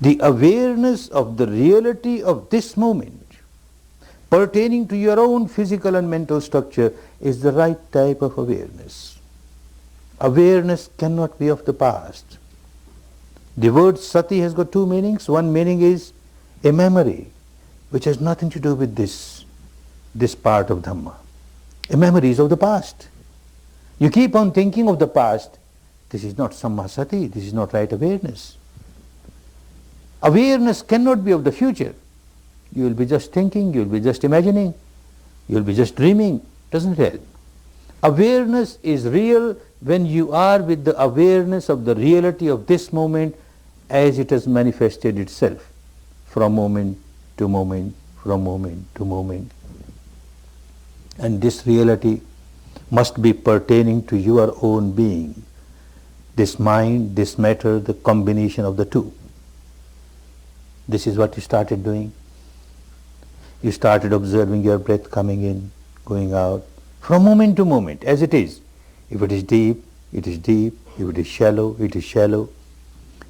A: The awareness of the reality of this moment pertaining to your own physical and mental structure is the right type of awareness. Awareness cannot be of the past. The word sati has got 2 meanings. One meaning is a memory which has nothing to do with this part of Dhamma. A memory is of the past. You keep on thinking of the past. This is not samma sati, this is not right awareness. Awareness cannot be of the future. You will be just thinking, you will be just imagining, you will be just dreaming. Doesn't help. Awareness is real when you are with the awareness of the reality of this moment as it has manifested itself from moment to moment, from moment to moment. And this reality must be pertaining to your own being. This mind, this matter, the combination of the two. This is what you started doing. You started observing your breath coming in, going out, from moment to moment, as it is. If it is deep, it is deep. If it is shallow, it is shallow.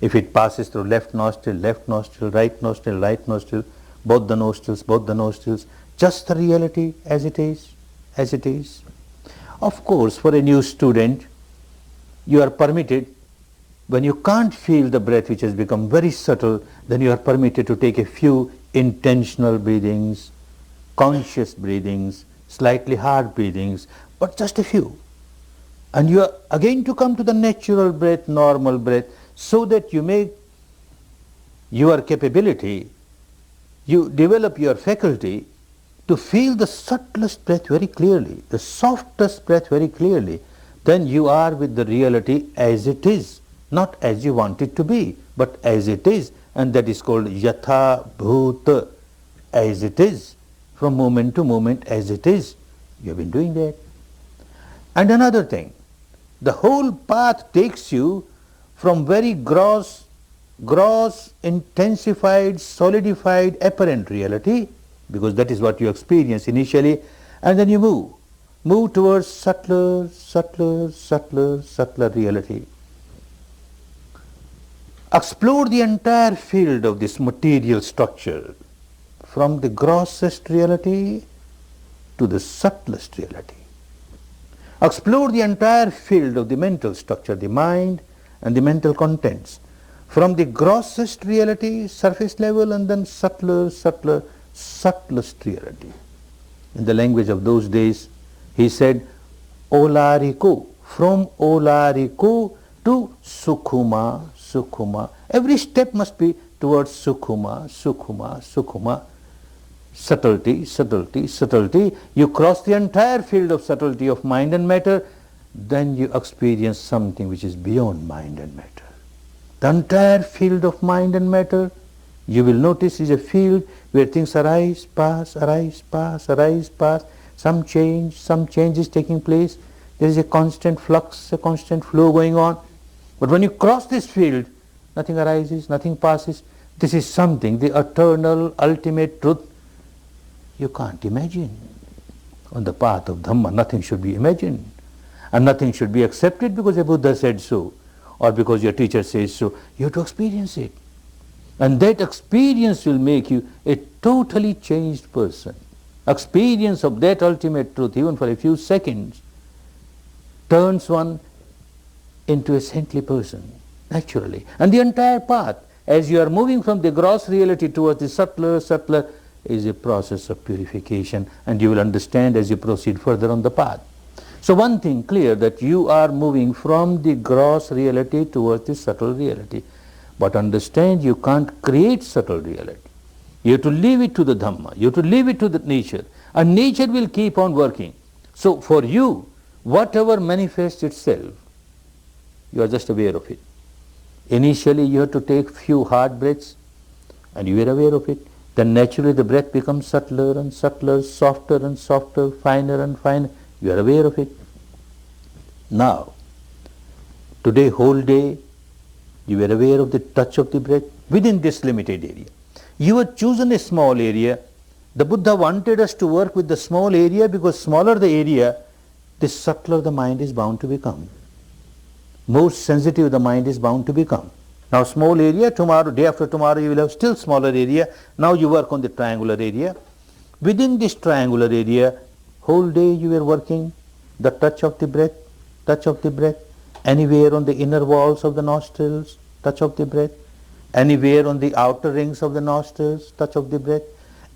A: If it passes through left nostril, right nostril, both the nostrils, just the reality as it is, as it is. Of course, for a new student, you are permitted, when you can't feel the breath which has become very subtle, then you are permitted to take a few intentional breathings, conscious breathings, slightly hard breathings, but just a few. And you are again to come to the natural breath, normal breath, so that you make your capability, you develop your faculty to feel the subtlest breath very clearly, the softest breath very clearly. Then you are with the reality as it is, not as you want it to be, but as it is, and that is called yatha bhuta, as it is, from moment to moment as it is. You have been doing that. And another thing, the whole path takes you from very gross, intensified, solidified, apparent reality, because that is what you experience initially, and then you move towards subtler reality. Explore the entire field of this material structure, from the grossest reality to the subtlest reality. Explore the entire field of the mental structure, the mind and the mental contents, from the grossest reality, surface level, and then subtlest reality. In the language of those days, he said, Olariko, from Olariko to Sukhuma. Every step must be towards Sukhuma. Subtlety. You cross the entire field of subtlety of mind and matter, then you experience something which is beyond mind and matter. The entire field of mind and matter, you will notice, is a field where things arise, pass. Some change is taking place. There is a constant flux, a constant flow going on. But when you cross this field, nothing arises, nothing passes. This is something, the eternal, ultimate truth, you can't imagine. On the path of Dhamma, nothing should be imagined. And nothing should be accepted because a Buddha said so, or because your teacher says so. You have to experience it. And that experience will make you a totally changed person. Experience of that ultimate truth, even for a few seconds, turns one into a saintly person, naturally. And the entire path, as you are moving from the gross reality towards the subtler, is a process of purification, and you will understand as you proceed further on the path. So one thing clear, that you are moving from the gross reality towards the subtle reality. But understand, you can't create subtle reality. You have to leave it to the Dhamma, you have to leave it to the nature, and nature will keep on working. So for you, whatever manifests itself, you are just aware of it. Initially you have to take few hard breaths, and you are aware of it. Then naturally the breath becomes subtler and subtler, softer and softer, finer and finer. You are aware of it. Now, today, whole day, you were aware of the touch of the breath within this limited area. You have chosen a small area. The Buddha wanted us to work with the small area, because smaller the area, the subtler the mind is bound to become. More sensitive the mind is bound to become. Now small area, tomorrow, day after tomorrow you will have still smaller area. Now you work on the triangular area. Within this triangular area, whole day you were working the touch of the breath, anywhere on the inner walls of the nostrils, touch of the breath, anywhere on the outer rings of the nostrils, touch of the breath,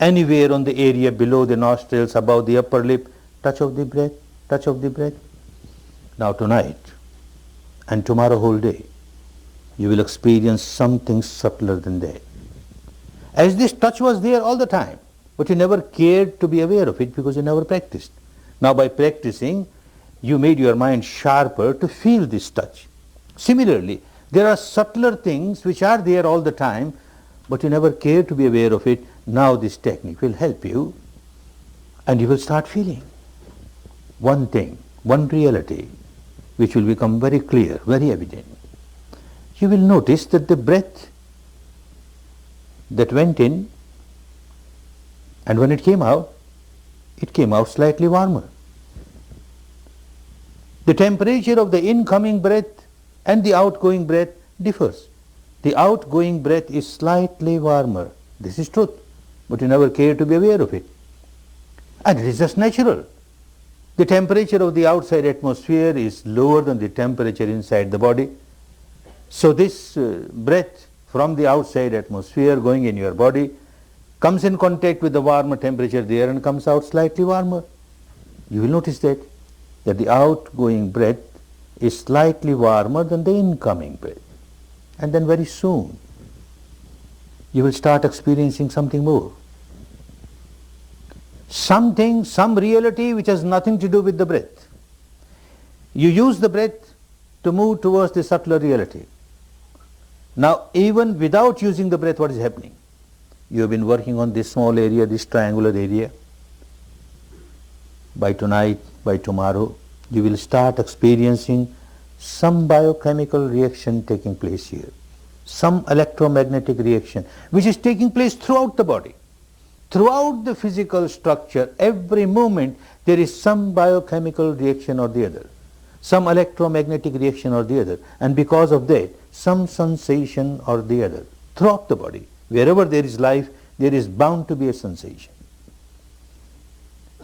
A: anywhere on the area below the nostrils, above the upper lip, touch of the breath. Now tonight and tomorrow whole day, you will experience something subtler than that. As this touch was there all the time, but you never cared to be aware of it because you never practiced. Now by practicing, you made your mind sharper to feel this touch. Similarly, there are subtler things which are there all the time, but you never care to be aware of it. Now this technique will help you, and you will start feeling one thing, one reality, which will become very clear, very evident. You will notice that the breath that went in, and when it came out slightly warmer. The temperature of the incoming breath and the outgoing breath differs. The outgoing breath is slightly warmer. This is truth, but you never care to be aware of it. And it is just natural. The temperature of the outside atmosphere is lower than the temperature inside the body. So this breath from the outside atmosphere going in your body comes in contact with the warmer temperature there and comes out slightly warmer. You will notice that the outgoing breath is slightly warmer than the incoming breath. And then very soon you will start experiencing something more. Something, some reality which has nothing to do with the breath. You use the breath to move towards the subtler reality. Now even without using the breath, what is happening? You have been working on this small area, this triangular area. By tonight, by tomorrow, you will start experiencing some biochemical reaction taking place here, some electromagnetic reaction which is taking place throughout the body. Throughout the physical structure, every moment there is some biochemical reaction or the other, some electromagnetic reaction or the other, and because of that, some sensation or the other. Throughout the body, wherever there is life, there is bound to be a sensation.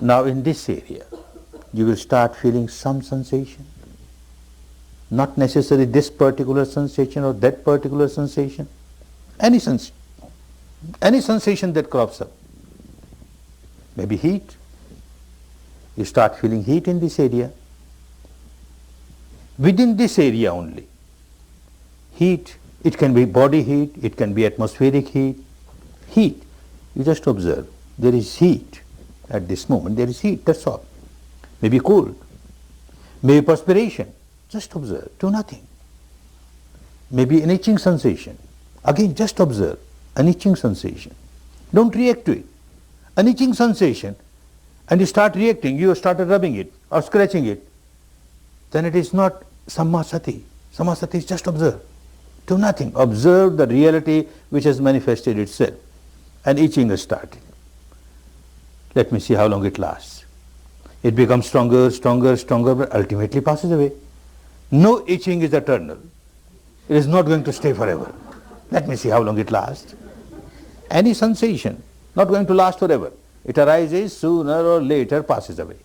A: Now in this area, you will start feeling some sensation. Not necessarily this particular sensation or that particular sensation. Any sensation that crops up. Maybe heat. You start feeling heat in this area. Within this area only. Heat, it can be body heat, it can be atmospheric heat. Heat, you just observe. There is heat at this moment, there is heat, that's all. Maybe cold, maybe perspiration, just observe, do nothing. Maybe an itching sensation, again just observe, an itching sensation. Don't react to it. An itching sensation, and you start reacting, you started rubbing it or scratching it, then it is not sammasati. Sammasati is just observe. Do nothing. Observe the reality which has manifested itself. And itching has started. Let me see how long it lasts. It becomes stronger, stronger, stronger, but ultimately passes away. No itching is eternal. It is not going to stay forever. Let me see how long it lasts. Any sensation, not going to last forever. It arises, sooner or later passes away.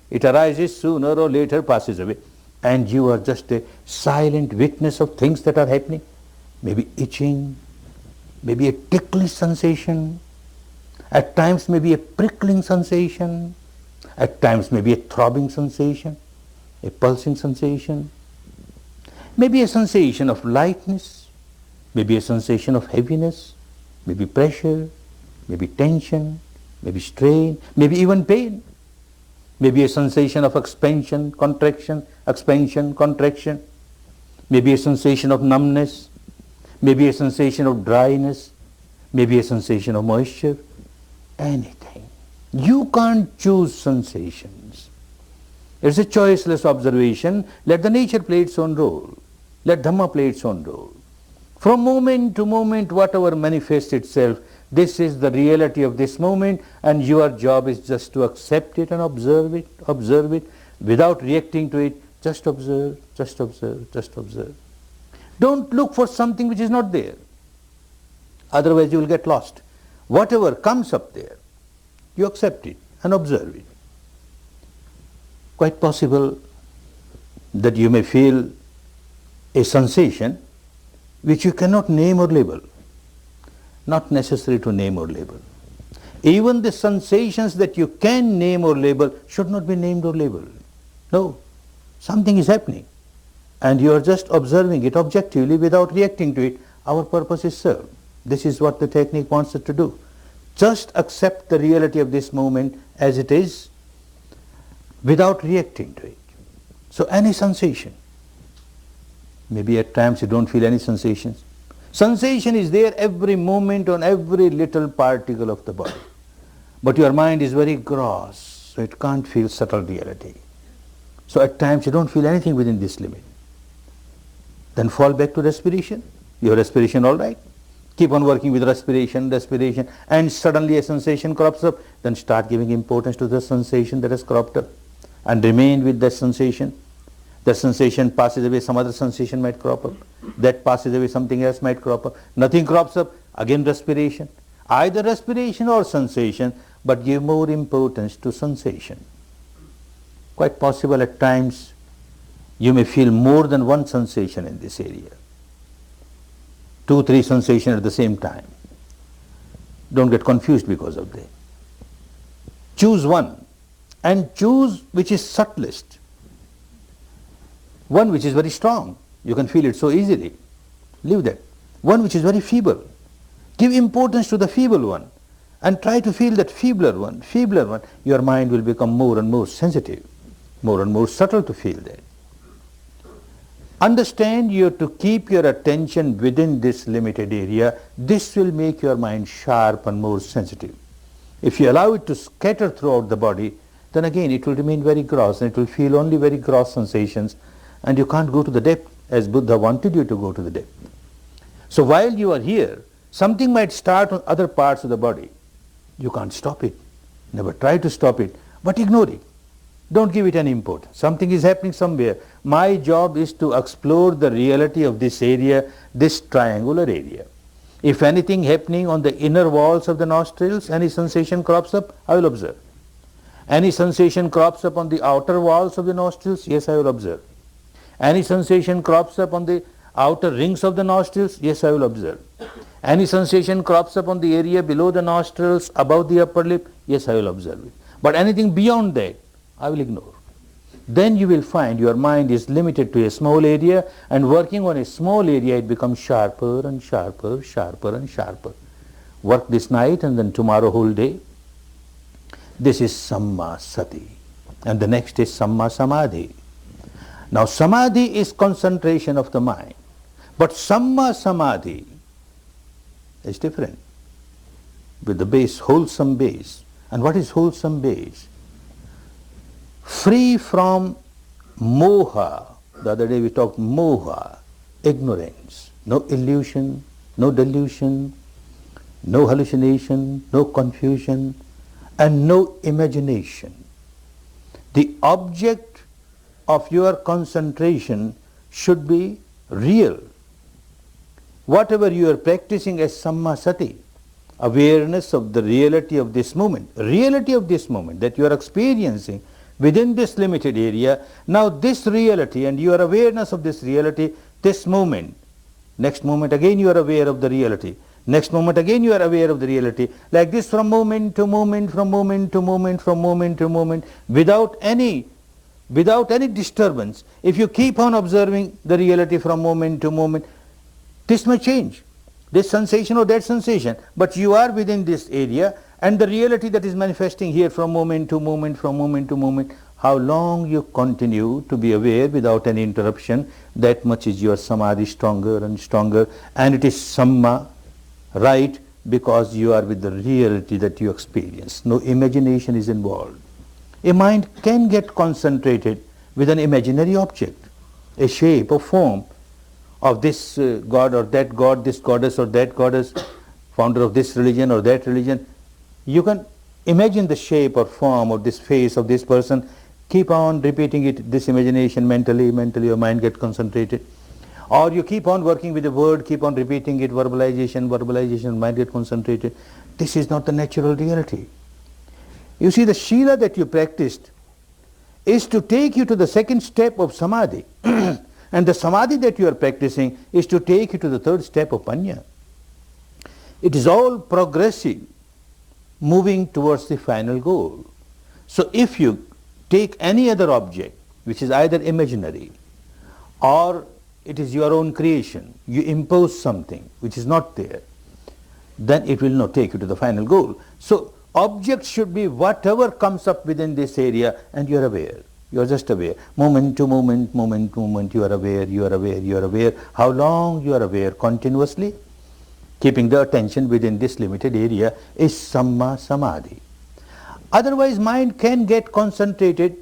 A: It arises, sooner or later passes away. And you are just a silent witness of things that are happening. Maybe itching, maybe a ticklish sensation, at times maybe a prickling sensation, at times maybe a throbbing sensation, a pulsing sensation, maybe a sensation of lightness, maybe a sensation of heaviness, maybe pressure, maybe tension, maybe strain, maybe even pain, maybe a sensation of expansion, contraction, maybe a sensation of numbness, maybe a sensation of dryness, maybe a sensation of moisture, anything. You can't choose sensations. It's a choiceless observation. Let the nature play its own role. Let Dhamma play its own role. From moment to moment, whatever manifests itself, this is the reality of this moment, and your job is just to accept it and observe it, without reacting to it. Just observe, just observe, just observe. Don't look for something which is not there. Otherwise you will get lost. Whatever comes up there, you accept it and observe it. Quite possible that you may feel a sensation which you cannot name or label. Not necessary to name or label. Even the sensations that you can name or label should not be named or labeled. No, something is happening and you are just observing it objectively without reacting to it. Our purpose is served. This is what the technique wants us to do. Just accept the reality of this moment as it is without reacting to it. So any sensation, maybe at times you don't feel any sensations. Sensation is there every moment on every little particle of the body. But your mind is very gross, so it can't feel subtle reality. So at times you don't feel anything within this limit. Then fall back to respiration. Your respiration all right. Keep on working with respiration, and suddenly a sensation crops up. Then start giving importance to the sensation that has cropped up and remain with that sensation. The sensation passes away, some other sensation might crop up. That passes away, something else might crop up. Nothing crops up, again respiration. Either respiration or sensation, but give more importance to sensation. Quite possible at times you may feel more than one sensation in this area. 2, 3 sensations at the same time. Don't get confused because of that. Choose one, and choose which is subtlest. One which is very strong, you can feel it so easily. Leave that. One which is very feeble, give importance to the feeble one and try to feel that feebler one. Your mind will become more and more sensitive, more and more subtle to feel that. Understand you have to keep your attention within this limited area. This will make your mind sharp and more sensitive. If you allow it to scatter throughout the body, then again it will remain very gross and it will feel only very gross sensations, and you can't go to the depth as Buddha wanted you to go to the depth. So while you are here, something might start on other parts of the body. You can't stop it. Never try to stop it, but ignore it. Don't give it any importance. Something is happening somewhere. My job is to explore the reality of this area, this triangular area. If anything happening on the inner walls of the nostrils, any sensation crops up, I will observe. Any sensation crops up on the outer walls of the nostrils, yes, I will observe. Any sensation crops up on the outer rings of the nostrils, yes, I will observe. Any sensation crops up on the area below the nostrils, above the upper lip, yes, I will observe it. But anything beyond that, I will ignore. Then you will find your mind is limited to a small area, and working on a small area it becomes sharper and sharper, sharper and sharper. Work this night and then tomorrow whole day. This is Samma Sati, and the next is Samma Samadhi. Now Samadhi is concentration of the mind, but Samma Samadhi is different, with the base, wholesome base. And what is wholesome base? Free from moha. The other day we talked moha, ignorance, no illusion, no delusion, no hallucination, no confusion, and no imagination. The object of your concentration should be real. Whatever you are practicing as Samma Sati, awareness of the reality of this moment that you are experiencing within this limited area. Now this reality and your awareness of this reality, this moment, next moment again you are aware of the reality, next moment again you are aware of the reality, like this from moment to moment, from moment to moment, from moment to moment, without any disturbance. If you keep on observing the reality from moment to moment, this may change, this sensation or that sensation, but you are within this area, and the reality that is manifesting here from moment to moment, from moment to moment, how long you continue to be aware without any interruption, that much is your samadhi stronger and stronger, and it is Samma, right, because you are with the reality that you experience. No imagination is involved. A mind can get concentrated with an imaginary object, a shape or form of this god or that god, this goddess or that goddess, founder of this religion or that religion. You can imagine the shape or form of this face of this person, keep on repeating it, this imagination mentally your mind gets concentrated. Or you keep on working with the word, keep on repeating it, verbalization, mind gets concentrated. This is not the natural reality. You see, the Shila that you practiced is to take you to the second step of Samadhi. And the Samadhi that you are practicing is to take you to the third step of Panya. It is all progressive, moving towards the final goal. So if you take any other object which is either imaginary or it is your own creation, you impose something which is not there, then it will not take you to the final goal. So object should be whatever comes up within this area, and you are aware. You are just aware. Moment to moment, moment to moment, you are aware, you are aware, you are aware. How long you are aware? Continuously. Keeping the attention within this limited area is Samma Samadhi. Otherwise, mind can get concentrated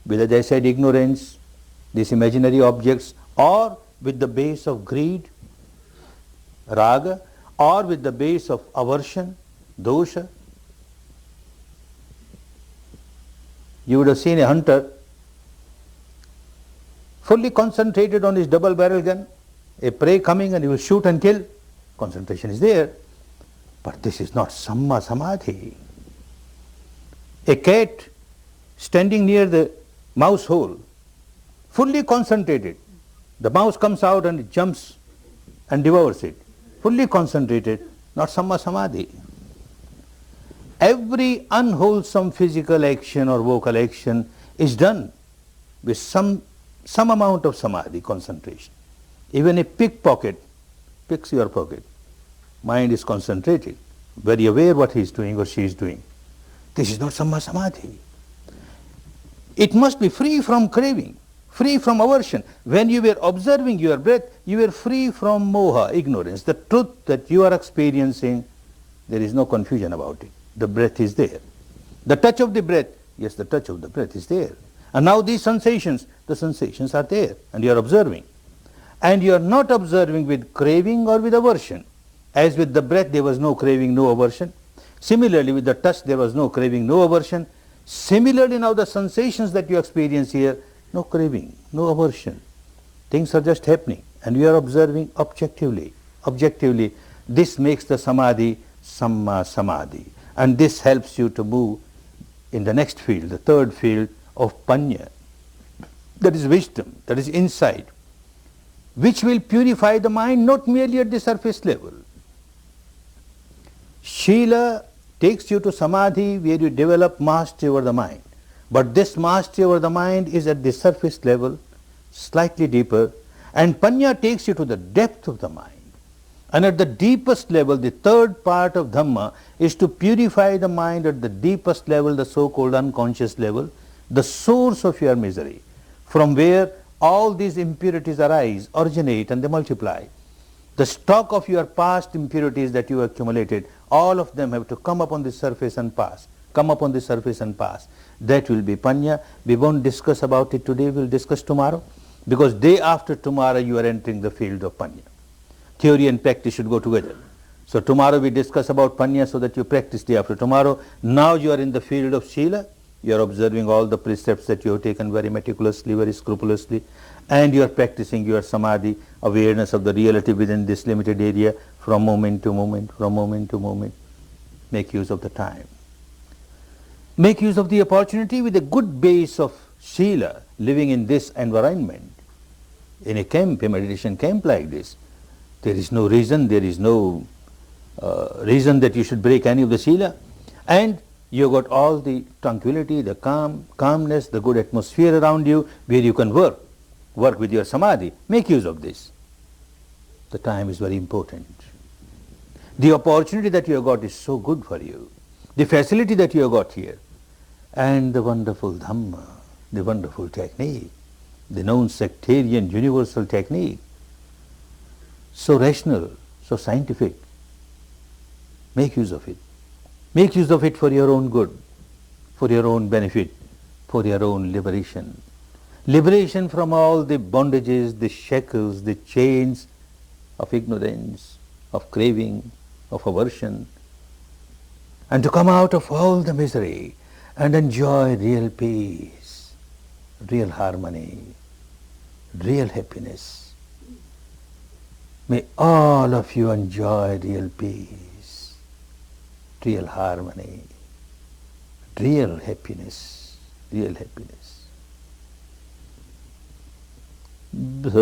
A: with, as I said, ignorance, these imaginary objects, or with the base of greed, raga, or with the base of aversion, dosha. You would have seen a hunter fully concentrated on his double barrel gun, a prey coming and he will shoot and kill. Concentration is there. But this is not Samma Samadhi. A cat standing near the mouse hole, fully concentrated. The mouse comes out and it jumps and devours it. Fully concentrated, not Samma Samadhi. Every unwholesome physical action or vocal action is done with some amount of Samadhi, concentration. Even a pickpocket picks your pocket. Mind is concentrated, very aware what he is doing or she is doing. This is not Samma Samadhi. It must be free from craving, free from aversion. When you were observing your breath, you were free from moha, ignorance. The truth that you are experiencing, there is no confusion about it. The breath is there. The touch of the breath, yes, the touch of the breath is there. And now these sensations, the sensations are there, and you are observing. And you are not observing with craving or with aversion. As with the breath, there was no craving, no aversion. Similarly, with the touch, there was no craving, no aversion. Similarly, now the sensations that you experience here, no craving, no aversion. Things are just happening, and we are observing objectively. Objectively, this makes the samadhi Samma Samadhi. And this helps you to move in the next field, the third field of Panya. That is wisdom, that is insight, which will purify the mind not merely at the surface level. Shila takes you to Samadhi where you develop mastery over the mind. But this mastery over the mind is at the surface level, slightly deeper, and Panya takes you to the depth of the mind. And at the deepest level, the third part of Dhamma is to purify the mind at the deepest level, the so-called unconscious level, the source of your misery, from where all these impurities arise, originate, and they multiply. The stock of your past impurities that you accumulated, all of them have to come up on the surface and pass. Come up on the surface and pass. That will be Panya. We won't discuss about it today, we'll discuss tomorrow. Because day after tomorrow you are entering the field of Panya. Theory and practice should go together. So tomorrow we discuss about Panya so that you practice day after tomorrow. Now you are in the field of Shila. You are observing all the precepts that you have taken very meticulously, very scrupulously. And you are practicing your Samadhi, awareness of the reality within this limited area from moment to moment, from moment to moment. Make use of the time. Make use of the opportunity with a good base of Shila, living in this environment. In a camp, a meditation camp like this, there is no reason, there is no reason that you should break any of the Shila. And you got all the tranquility, the calmness, the good atmosphere around you where you can work with your Samadhi. Make use of this. The time is very important. The opportunity that you have got is so good for you. The facility that you have got here. And the wonderful Dhamma, the wonderful technique, the known sectarian universal technique. So rational, so scientific. Make use of it. Make use of it for your own good, for your own benefit, for your own liberation. Liberation from all the bondages, the shackles, the chains of ignorance, of craving, of aversion, and to come out of all the misery and enjoy real peace, real harmony, real happiness. May all of you enjoy real peace, real harmony, real happiness, real happiness. Bhavat